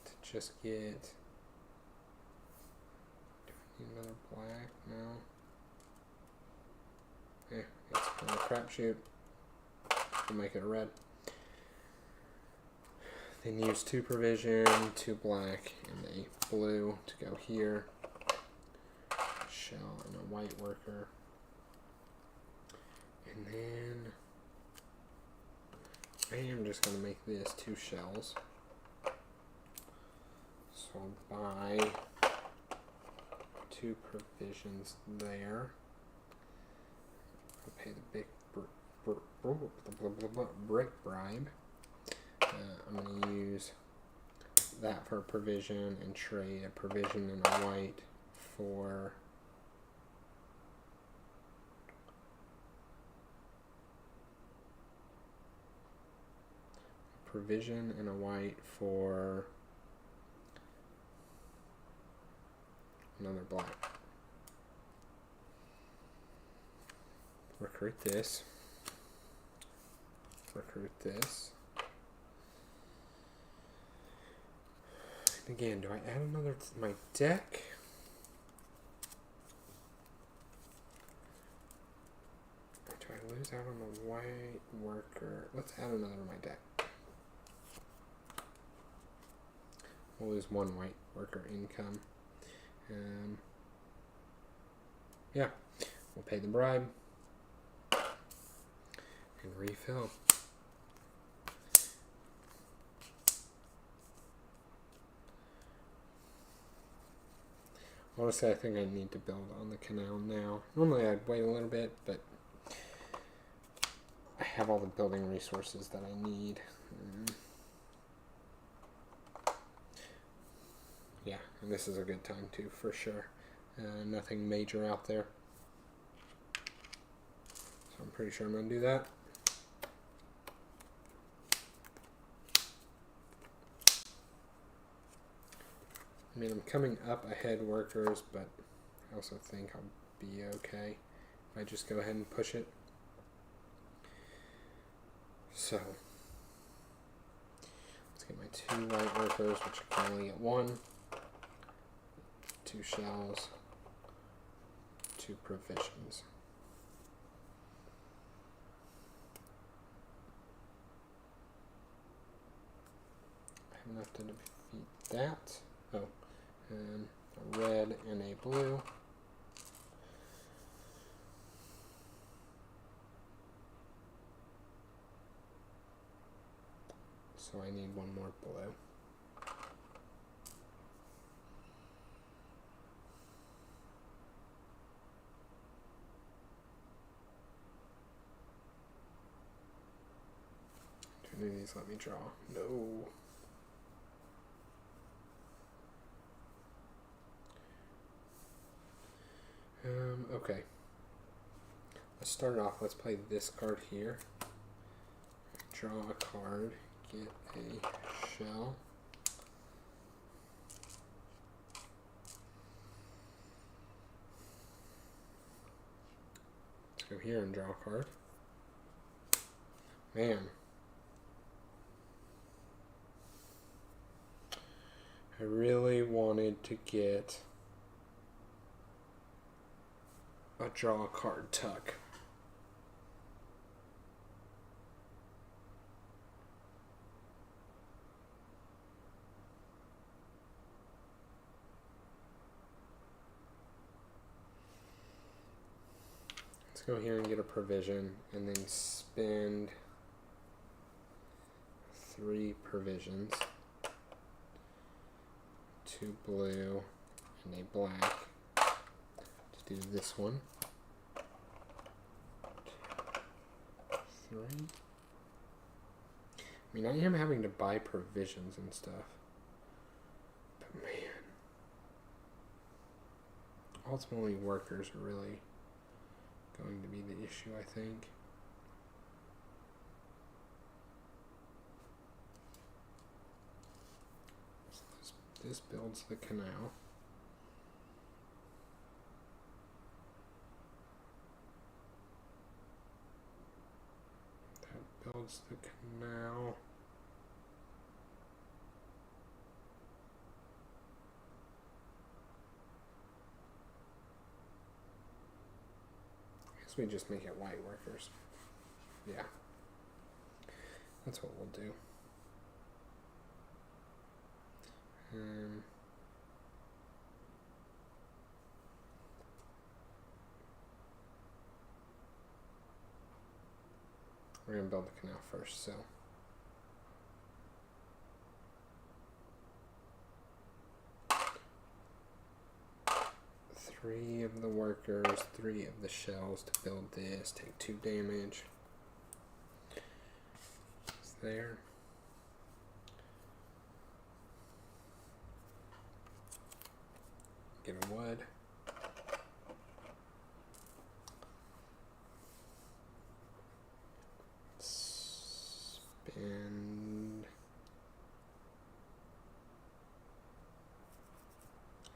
Speaker 1: to just get. Do I need another black? No. Yeah, it's kind of a crapshoot. We'll make it a red. Then use 2 provision, 2 black, and a blue to go here. Shell and a white worker. And then I am just going to make this 2 shells. So I'll buy 2 provisions there. I'll pay the big brick bribe. I'm going to use that for a provision and trade a provision and a white for provision and a white for another black. Recruit this. Recruit this. And again, do I add another to my deck? Or do I lose out on the white worker? Let's add another to my deck. We'll lose 1 white worker income. Yeah, we'll pay the bribe and refill. Honestly, I think I need to build on the canal now. Normally I'd wait a little bit, but I have all the building resources that I need. Yeah, and this is a good time too, for sure. Nothing major out there. So I'm pretty sure I'm going to do that. I mean, I'm coming up ahead workers, but I also think I'll be okay if I just go ahead and push it. So, let's get my 2 white workers, which I can only get 1. 2 shells, 2 provisions. I have enough to defeat that. Oh, and a red and a blue. So I need one more blue. Do any of these let me draw? No. Okay. Let's start off. Let's play this card here. Draw a card. Get a shell. Let's go here and draw a card. Man. I really wanted to get a draw a card tuck. Let's go here and get a provision and then spend 3 provisions. 2 blue and a black to do this one. 3. I mean, I am having to buy provisions and stuff. But man, ultimately workers are really going to be the issue, I think. So this builds the canal. That builds the canal. I guess we just make it white workers. Yeah. That's what we'll do. We're going to build the canal first, so. Three of the workers, 3 of the shells to build this. Take 2 damage. It's there. Get a wood. Spend.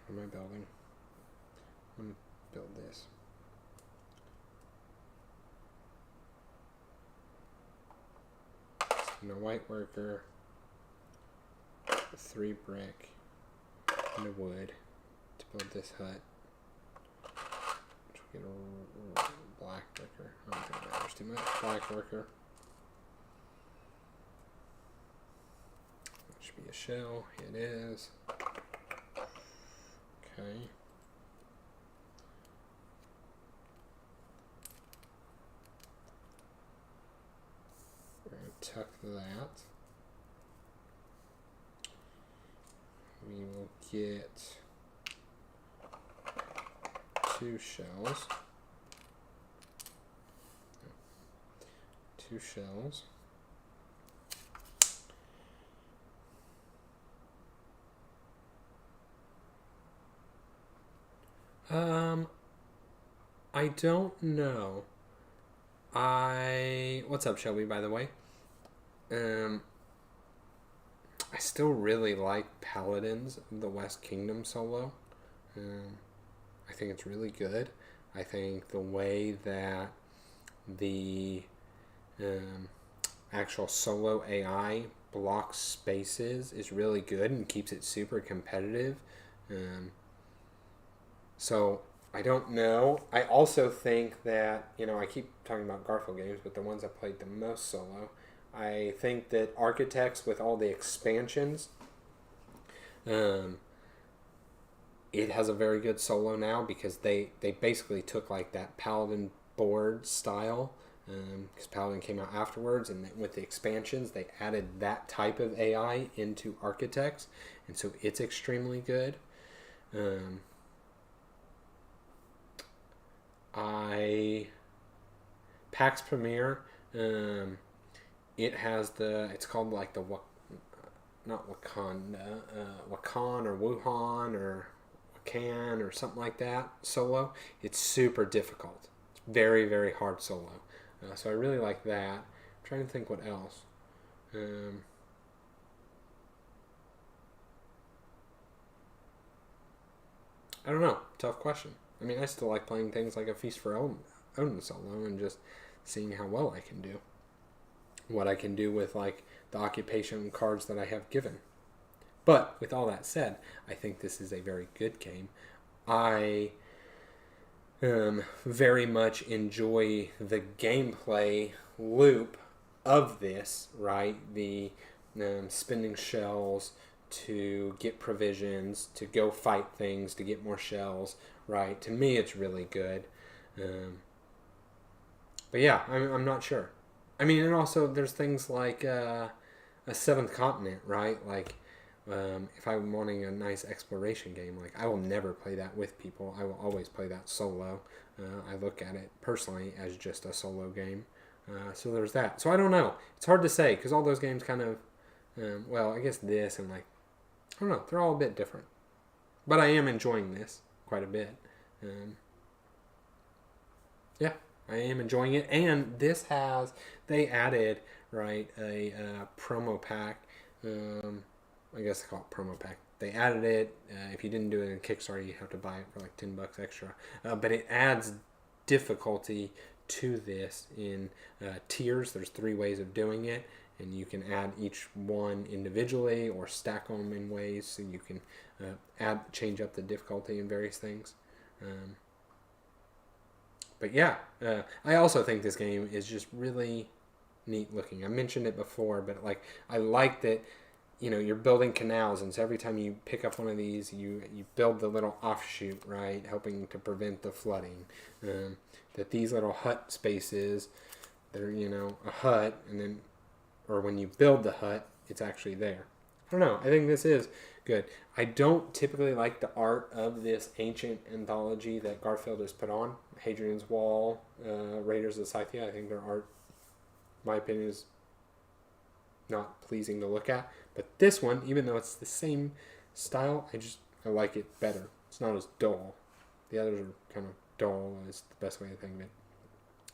Speaker 1: What am I building? I'm going to build this. And a white worker, 3 brick, and a wood to build this hut. Which will get a black worker. I don't think it matters too much. Black worker. That should be a shell. It is. Okay. We're going to tuck that. We will get 2 shells. 2 shells. I don't know. What's up, Shelby, by the way? I still really like Paladins of the West Kingdom solo. I think it's really good. I think the way that the actual solo AI blocks spaces is really good and keeps it super competitive. So I don't know. I also think that, I keep talking about Garfield games, but the ones I played the most solo, I think that Architects with all the expansions, it has a very good solo now because they basically took like that Paladin board style because Paladin came out afterwards, and with the expansions, they added that type of AI into Architects, and so it's extremely good. PAX Premiere, it has it's called like not Wakanda, Wakan or Wuhan or Wakan or something like that solo. It's super difficult. It's very, very hard solo. So I really like that. I'm trying to think what else. I don't know. Tough question. I mean, I still like playing things like A Feast for Odin solo and just seeing how well I can do. What I can do with like the occupation cards that I have given. But with all that said, I think this is a very good game. I very much enjoy the gameplay loop of this, right? The spending shells to get provisions, to go fight things, to get more shells, right? To me, it's really good. But yeah, I'm not sure. I mean, and also there's things like a Seventh Continent, right? Like, if I'm wanting a nice exploration game, like I will never play that with people. I will always play that solo. I look at it personally as just a solo game. So there's that. So I don't know. It's hard to say because all those games kind of, well, I guess this and like, I don't know. They're all a bit different. But I am enjoying this quite a bit. Yeah, I am enjoying it. And this they added, right, a promo pack. I guess they call it promo pack. They added it. If you didn't do it in Kickstarter, you have to buy it for like $10 extra. But it adds difficulty to this in tiers. There's 3 ways of doing it, and you can add each one individually or stack them in ways so you can change up the difficulty in various things. But yeah, I also think this game is just really neat looking. I mentioned it before, but like I like that. You know, you're building canals, and so every time you pick up one of these, you build the little offshoot, right, helping to prevent the flooding. That these little hut spaces, they're, you know, a hut, and then, or when you build the hut, it's actually there. I don't know. I think this is good. I don't typically like the art of this ancient anthology that Garfield has put on. Hadrian's Wall, Raiders of Scythia. I think their art, in my opinion, is not pleasing to look at. But this one, even though it's the same style, I like it better. It's not as dull. The others are kind of dull, is the best way to think of it.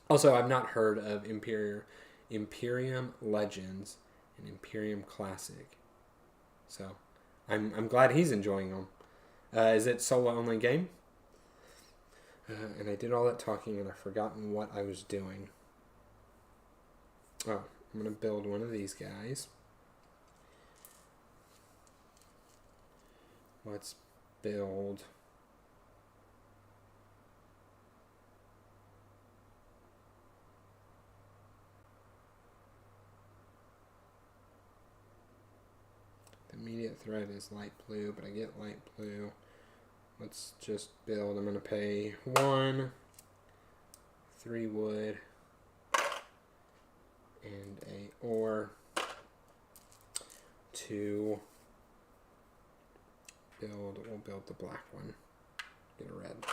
Speaker 1: Also, I've not heard of Imperium Legends and Imperium Classic. So, I'm glad he's enjoying them. Is it solo only game? And I did all that talking and I've forgotten what I was doing. Oh, I'm going to build one of these guys. Let's build the immediate threat is light blue, but I get light blue. Let's just build. I'm going to pay 1, 3 wood, and a ore to build. We'll build the black one. Get a red.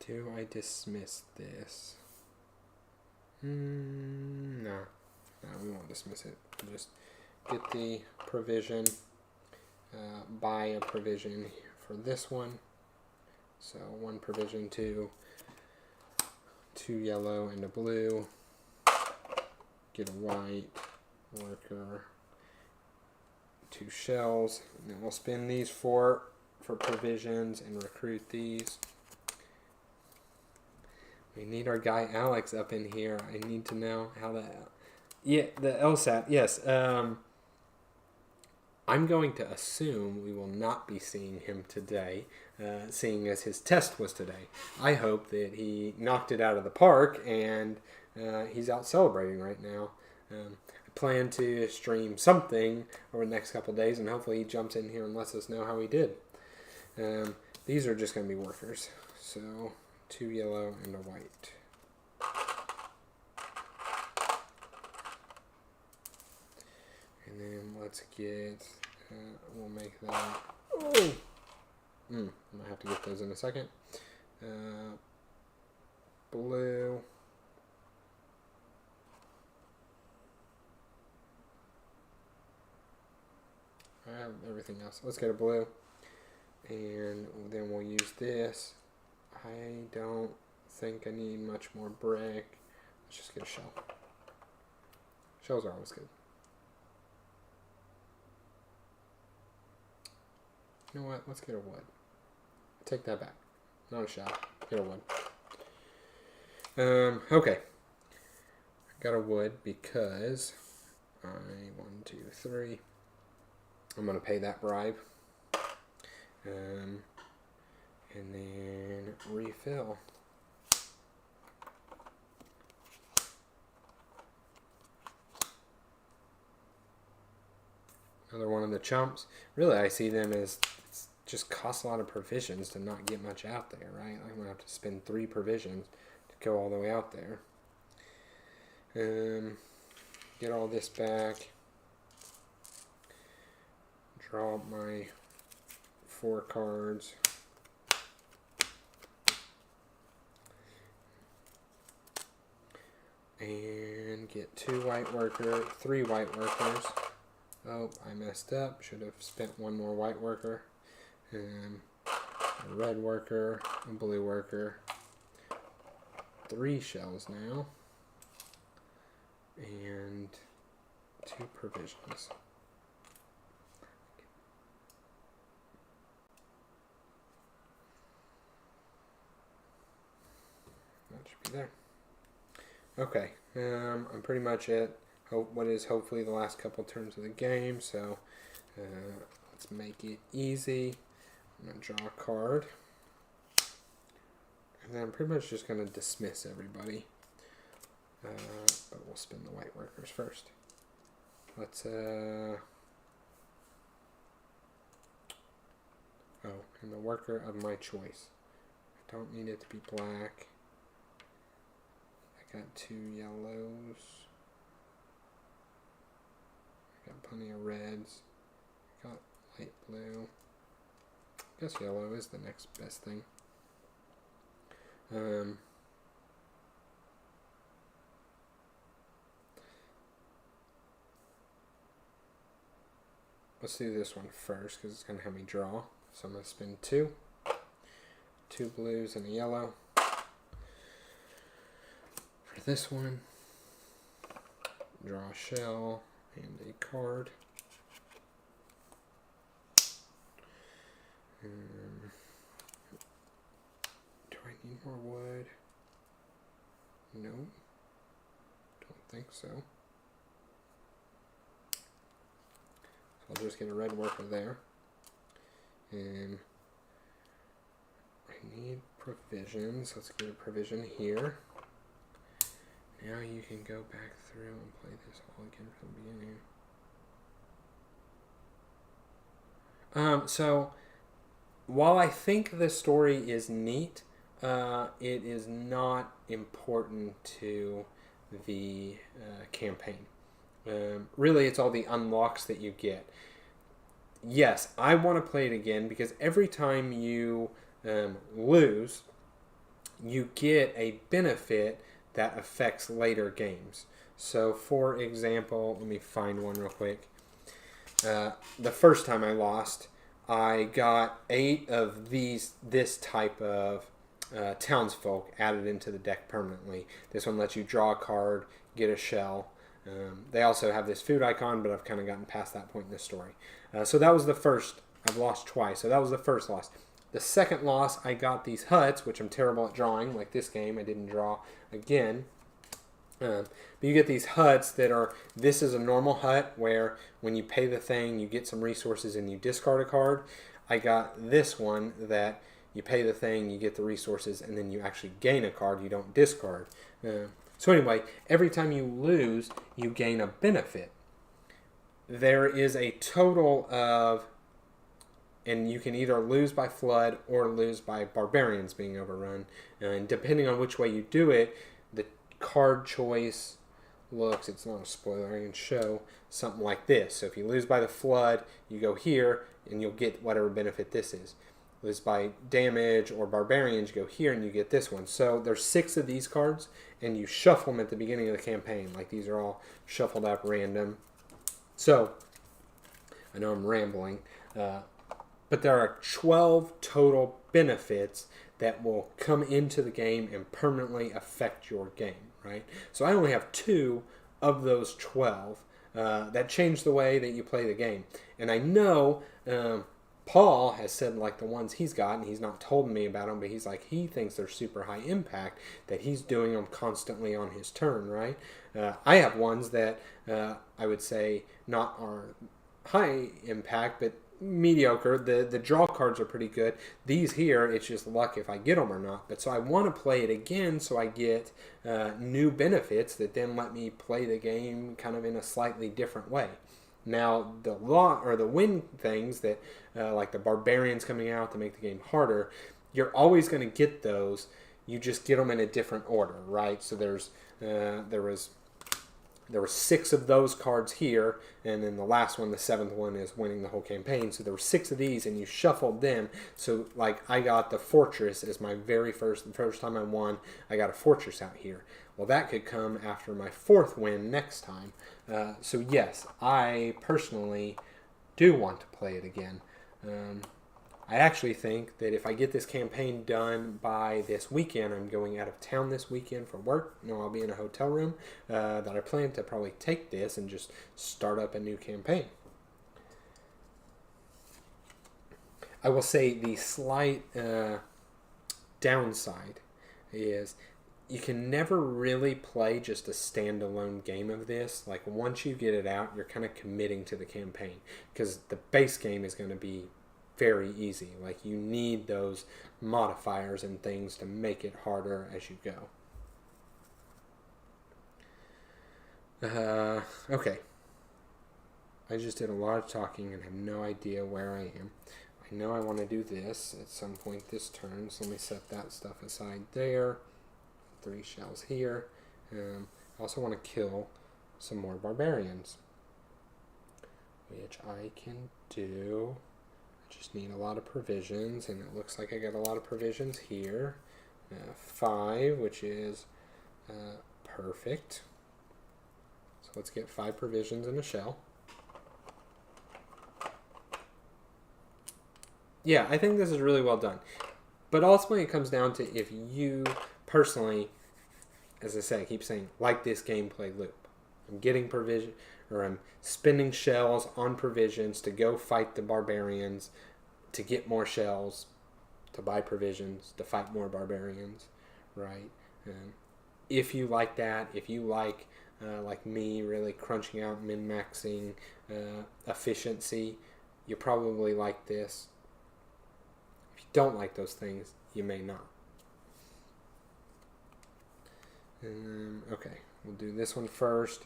Speaker 1: Do I dismiss this? No, we won't dismiss it. We'll just get the provision, buy a provision for this one. So 1 provision, 2 yellow and a blue. Get a white worker, 2 shells, and then we'll spin these for provisions and recruit these. We need our guy Alex up in here. I need to know how that. Yeah, the LSAT. Yes. I'm going to assume we will not be seeing him today, seeing as his test was today. I hope that he knocked it out of the park and he's out celebrating right now. I plan to stream something over the next couple of days, and hopefully he jumps in here and lets us know how he did. These are just going to be workers. So 2 yellow and a white. And then let's get, we'll make that, oh! I'm going to have to get those in a second. Blue. I have everything else. Let's get a blue. And then we'll use this. I don't think I need much more brick. Let's just get a shell. Shells are always good. You know what? Let's get a wood. Take that back. Not a shell. Get a wood. Okay. I got a wood because I 1, 2, 3. I'm gonna pay that bribe. And then refill. Another one of the chumps. Really, I see them as just costs a lot of provisions to not get much out there, right? I'm gonna have to spend 3 provisions to go all the way out there. Get all this back. Draw up my 4 cards. And get 2 white workers, 3 white workers. Oh, I messed up. Should have spent 1 more white worker. A red worker, a blue worker. 3 shells now. And 2 provisions. That should be there. Okay, I'm pretty much at what is hopefully the last couple turns of the game, so let's make it easy. I'm going to draw a card. And then I'm pretty much just going to dismiss everybody. But we'll spin the white workers first. Let's, oh, and the worker of my choice. I don't need it to be black. I got 2 yellows. I got plenty of reds. I got light blue. I guess yellow is the next best thing. Let's do this one first because it's going to have me draw. So I'm going to spin 2. 2 blues and a yellow. For this one, draw a shell and a card. Do I need more wood? No, don't think so. So I'll just get a red worker there. And I need provisions. Let's get a provision here. Now you can go back through and play this all again from the beginning. So while I think the story is neat, it is not important to the campaign. Really, it's all the unlocks that you get. Yes, I want to play it again because every time you lose, you get a benefit that affects later games. So, for example, let me find one real quick. The first time I lost, I got 8 of this type of townsfolk added into the deck permanently. This one lets you draw a card, get a shell. They also have this food icon, but I've kind of gotten past that point in the story. So that was the first. I've lost twice, so that was the first loss. The second loss, I got these huts, which I'm terrible at drawing. Like this game, I didn't draw again. But you get these huts that are, this is a normal hut where when you pay the thing, you get some resources and you discard a card. I got this one that you pay the thing, you get the resources, and then you actually gain a card, you don't discard. So anyway, every time you lose, you gain a benefit. There is a total of, and you can either lose by flood or lose by barbarians being overrun. And depending on which way you do it, the card choice looks, it's not a spoiler, I can show something like this. So if you lose by the flood, you go here and you'll get whatever benefit this is. Lose by damage or barbarians, you go here and you get this one. So there's 6 of these cards and you shuffle them at the beginning of the campaign. Like these are all shuffled up random. So I know I'm rambling, but there are 12 total benefits that will come into the game and permanently affect your game, right? So I only have 2 of those 12 that change the way that you play the game. And I know Paul has said like the ones he's got, and he's not told me about them, but he's like, he thinks they're super high impact, that he's doing them constantly on his turn, right? I have ones that I would say not are high impact, but mediocre. The draw cards are pretty good. These here, it's just luck if I get them or not. But so I want to play it again so I get new benefits that then let me play the game kind of in a slightly different way. Now the win things that like the barbarians coming out to make the game harder, you're always going to get those. You just get them in a different order, right? So there were 6 of those cards here, and then the last one, the 7th one, is winning the whole campaign. So there were 6 of these, and you shuffled them. So, like, I got the fortress as my the first time I won, I got a fortress out here. Well, that could come after my 4th win next time. So, yes, I personally do want to play it again. I actually think that if I get this campaign done by this weekend, I'm going out of town this weekend for work. I'll be in a hotel room that I plan to probably take this and just start up a new campaign. I will say the slight downside is you can never really play just a standalone game of this. Like once you get it out, you're kind of committing to the campaign because the base game is going to be very easy. Like you need those modifiers and things to make it harder as you go. Okay. I just did a lot of talking and have no idea where I am. I know I want to do this at some point this turn, so let me set that stuff aside there. 3 shells here. I also want to kill some more barbarians, which I can do. Just need a lot of provisions, and it looks like I got a lot of provisions here. 5, which is perfect. So let's get 5 provisions in a shell. Yeah, I think this is really well done. But ultimately it comes down to if you personally, as I say, I keep saying, like this gameplay loop. I'm getting provision, or I'm spending shells on provisions to go fight the barbarians, to get more shells, to buy provisions, to fight more barbarians, right? If you like that, if you like me, really crunching out, min-maxing efficiency, you probably like this. If you don't like those things, you may not. Okay, we'll do this one first.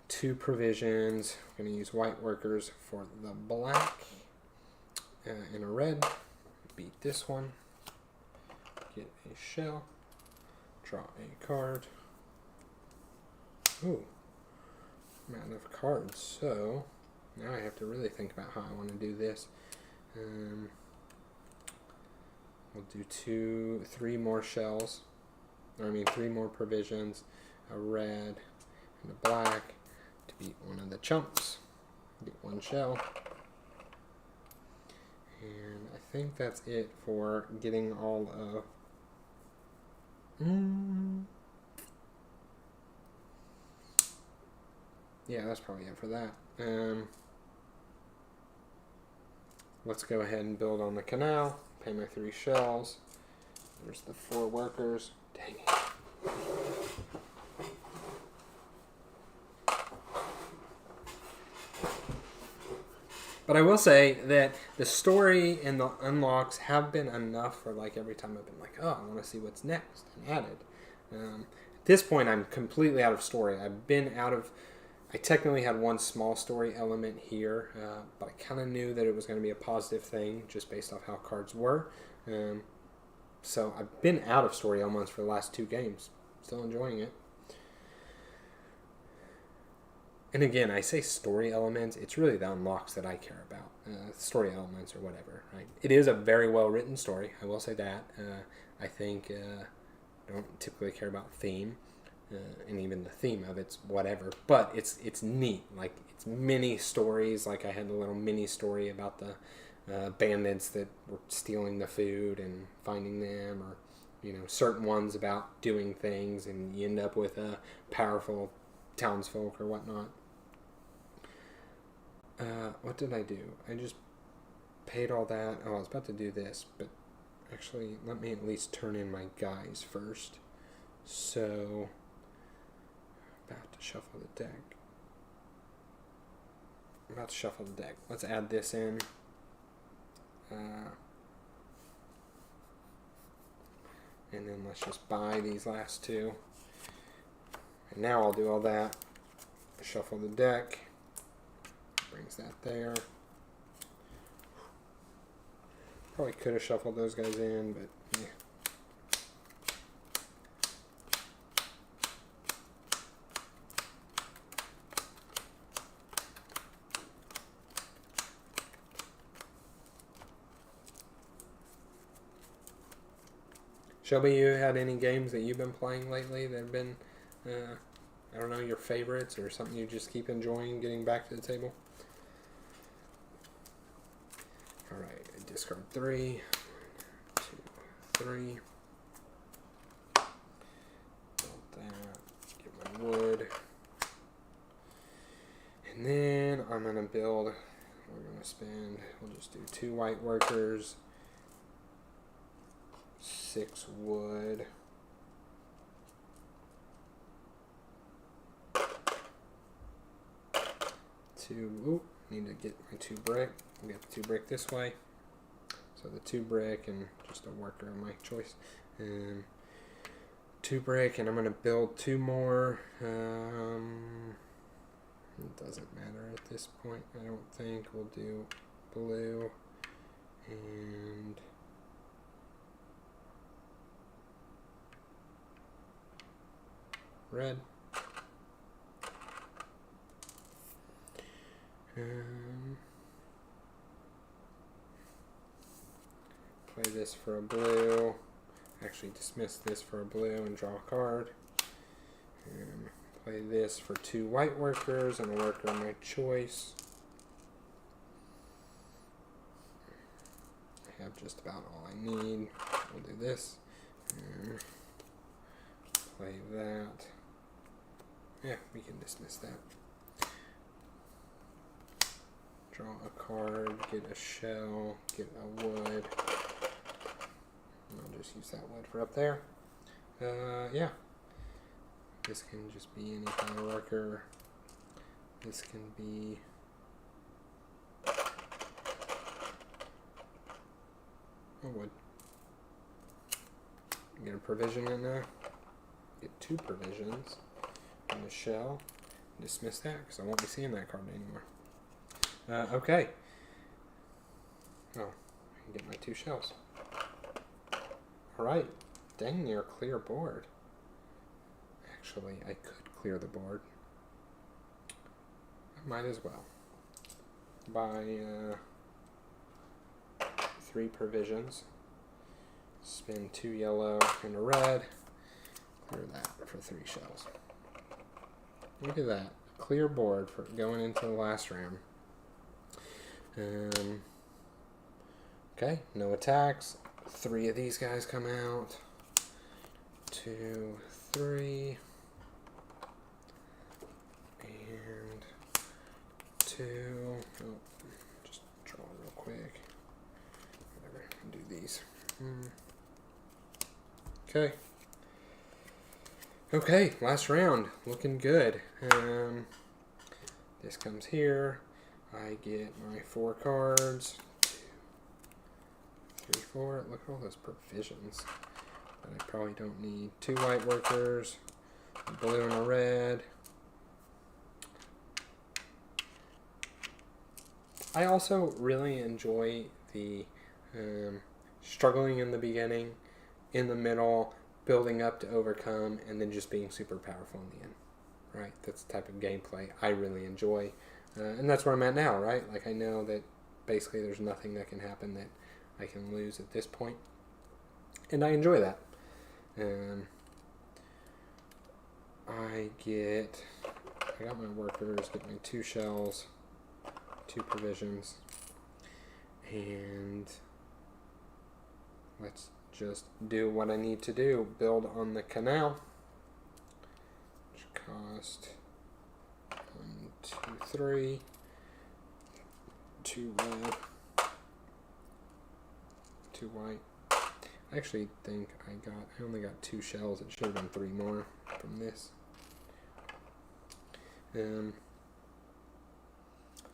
Speaker 1: 2 provisions. I'm going to use white workers for the black and a red. Beat this one. Get a shell. Draw a card. Ooh, I'm out of cards. So now I have to really think about how I want to do this. We'll do 3 more shells. 3 more provisions. A red and a black. To beat one of the chumps. Get 1 shell. And I think that's it for getting all of... Yeah, that's probably it for that. Let's go ahead and build on the canal. Pay my 3 shells. There's the 4 workers. Dang it. But I will say that the story and the unlocks have been enough for like every time I've been like, oh, I want to see what's next and added. At this point, I'm completely out of story. I technically had one small story element here, but I kind of knew that it was going to be a positive thing just based off how cards were. So I've been out of story elements for the last 2 games. Still enjoying it. And again, I say story elements. It's really the unlocks that I care about. Story elements or whatever, right? It is a very well-written story. I will say that. I think I don't typically care about theme. And even the theme of it's whatever. But it's neat. Like, it's mini stories. Like, I had a little mini story about the bandits that were stealing the food and finding them, or certain ones about doing things, and you end up with a powerful townsfolk or whatnot. What did I do? I just paid all that. Oh, I was about to do this, but actually, let me at least turn in my guys first. So, about to shuffle the deck. Let's add this in. And then let's just buy these last 2. And now I'll do all that. Shuffle the deck. Brings that there. Probably could have shuffled those guys in, but yeah. Shelby, you had any games that you've been playing lately that have been, I don't know, your favorites, or something you just keep enjoying getting back to the table? Alright, I discard 3. 1, 2, 3. Build that. Get my wood. And then I'm going to build, we're going to spend, we'll just do 2 white workers. 6 wood. 2. Ooh, need to get my 2 brick. We got the 2 brick this way. So the 2 brick and just a worker of my choice. 2 brick, and I'm gonna build 2 more. It doesn't matter at this point, I don't think. We'll do blue and red. Play this for a blue. Actually dismiss this for a blue and draw a card. And play this for 2 white workers and a worker of my choice. I have just about all I need. We'll do this. And play that. Yeah, we can dismiss that. Draw a card, get a shell, get a wood. I'll just use that wood for up there. Yeah. This can just be any kind of worker. This can be a wood. Get a provision in there. Get 2 provisions. And a shell. Dismiss that because I won't be seeing that card anymore. Okay. Oh, I can get my 2 shells. Alright. Dang near clear board. Actually, I could clear the board. I might as well. Buy 3 provisions. Spend 2 yellow and a red. Clear that for 3 shells. Look at that. Clear board for going into the last round. Okay, no attacks. 3 of these guys come out. 2, 3. And 2. Oh, just draw real quick. Whatever, I'll do these. Okay. Okay, last round. Looking good. This comes here. I get my 4 cards. 2, 3, 4. Look at all those provisions that I probably don't need. 2 white workers. a blue and a red. I also really enjoy the struggling in the beginning, in the middle, building up to overcome, and then just being super powerful in the end. Right? That's the type of gameplay I really enjoy. And that's where I'm at now, right? Like, I know that basically there's nothing that can happen that I can lose at this point. And I enjoy that. I got my workers, get my 2 shells, 2 provisions, and let's just do what I need to do. Build on the canal, which cost 1, 2, 3, 2 red, 2 white. I actually think I only got 2 shells. It should have been 3 more from this. So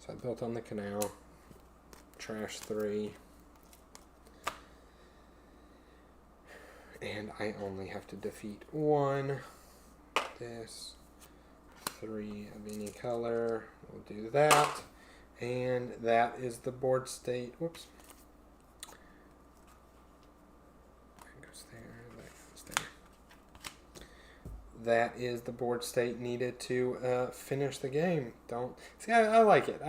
Speaker 1: I built on the canal, trash 3, and I only have to defeat 1. This 3 of any color. We'll do that, and that is the board state. Whoops. That is the board state needed to finish the game. I like it.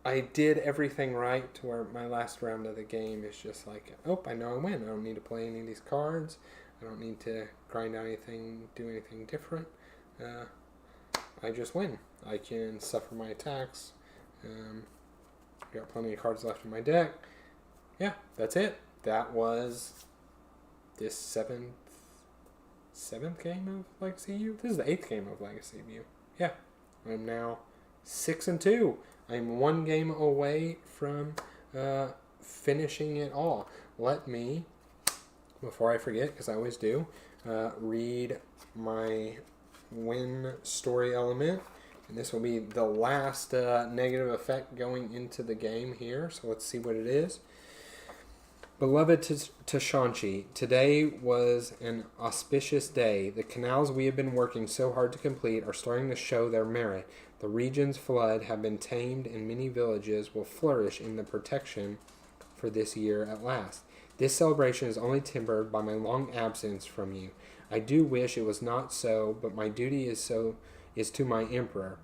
Speaker 1: I did everything right to where my last round of the game is just like, oh, I know I win. I don't need to play any of these cards. I don't need to grind out anything, do anything different. I just win. I can suffer my attacks. Got plenty of cards left in my deck. Yeah, that's it. That was this seventh game of Legacy U? This is the 8th game of Legacy U. Yeah. I'm now 6-2. I'm 1 game away from finishing it all. Let me, before I forget, because I always do, read my win story element. And this will be the last negative effect going into the game here. So let's see what it is. Beloved Tashanchi, today was an auspicious day. The canals we have been working so hard to complete are starting to show their merit. The region's flood have been tamed and many villages will flourish in the protection for this year at last. This celebration is only tempered by my long absence from you. I do wish it was not so, but my duty is to my emperor.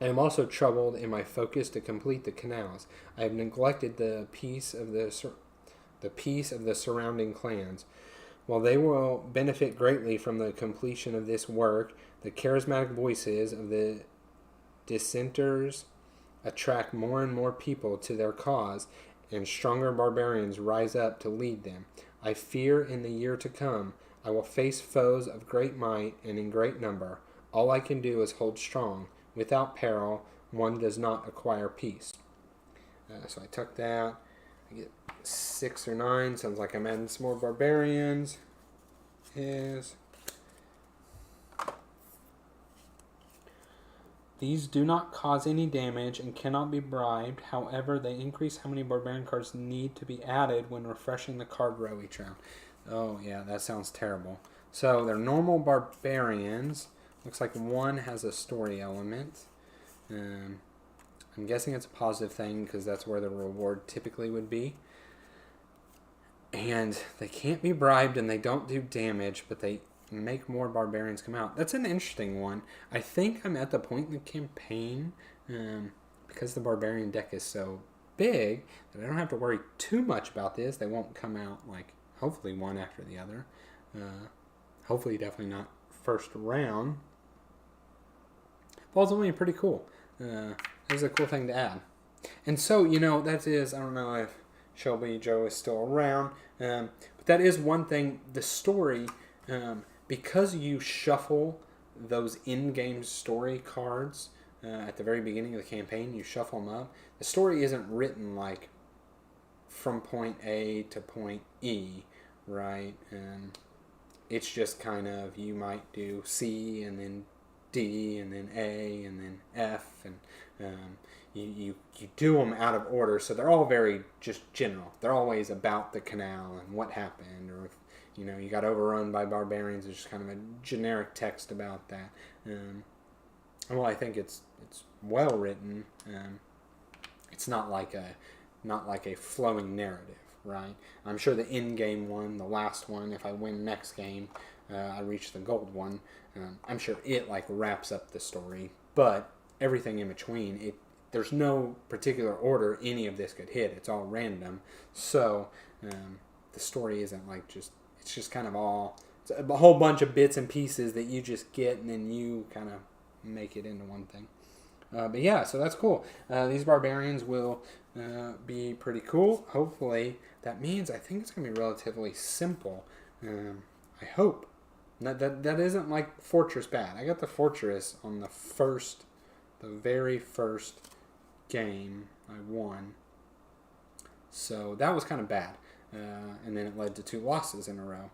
Speaker 1: I am also troubled in my focus to complete the canals. I have neglected the peace of the surrounding clans. While they will benefit greatly from the completion of this work, the charismatic voices of the dissenters attract more and more people to their cause, and stronger barbarians rise up to lead them. I fear in the year to come I will face foes of great might and in great number. All I can do is hold strong. Without peril, one does not acquire peace. So I took that. I get 6 or 9. Sounds like I'm adding some more barbarians. These do not cause any damage and cannot be bribed. However, they increase how many barbarian cards need to be added when refreshing the card row each round. Oh, yeah, that sounds terrible. So they're normal barbarians. Looks like one has a story element. I'm guessing it's a positive thing because that's where the reward typically would be. And they can't be bribed and they don't do damage, but they make more barbarians come out. That's an interesting one. I think I'm at the point in the campaign, because the barbarian deck is so big, that I don't have to worry too much about this. They won't come out, like, hopefully one after the other. Hopefully definitely not first round. But ultimately pretty cool. It's a cool thing to add. And so, that is, I don't know if Shelby Joe is still around, but that is one thing, the story, because you shuffle those in-game story cards at the very beginning of the campaign, you shuffle them up, the story isn't written like from point A to point E, right? It's just kind of, you might do C and then D and then A and then F, and you do them out of order, so they're all very just general. They're always about the canal and what happened, or you got overrun by barbarians. It's just kind of a generic text about that. Well, I think it's well written. It's not like a flowing narrative, right? I'm sure the end game one, the last one, if I win next game, I reach the gold one. I'm sure it like wraps up the story, but everything in between, there's no particular order any of this could hit. It's all random, so the story isn't like it's just kind of it's a whole bunch of bits and pieces that you just get, and then you kind of make it into one thing. But yeah, so that's cool. These barbarians will be pretty cool. Hopefully, that means I think it's going to be relatively simple. I hope. That isn't like Fortress bad. I got the Fortress on the very first game I won. So that was kind of bad. And then it led to 2 losses in a row.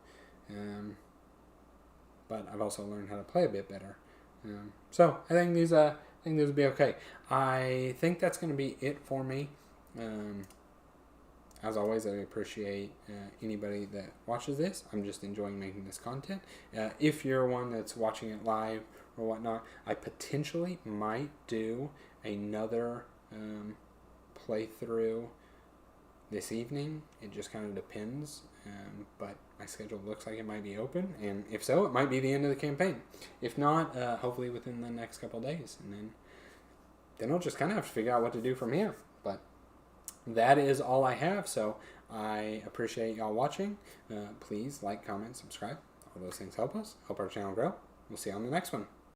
Speaker 1: But I've also learned how to play a bit better. So I think these will be okay. I think that's going to be it for me. As always, I appreciate anybody that watches this. I'm just enjoying making this content. If you're one that's watching it live or whatnot, I potentially might do another playthrough this evening. It just kind of depends, but my schedule looks like it might be open, and if so, it might be the end of the campaign. If not, hopefully within the next couple days, and then I'll just kind of have to figure out what to do from here. But that is all I have, so I appreciate y'all watching. Please like, comment, subscribe. All those things help us, help our channel grow. We'll see you on the next one.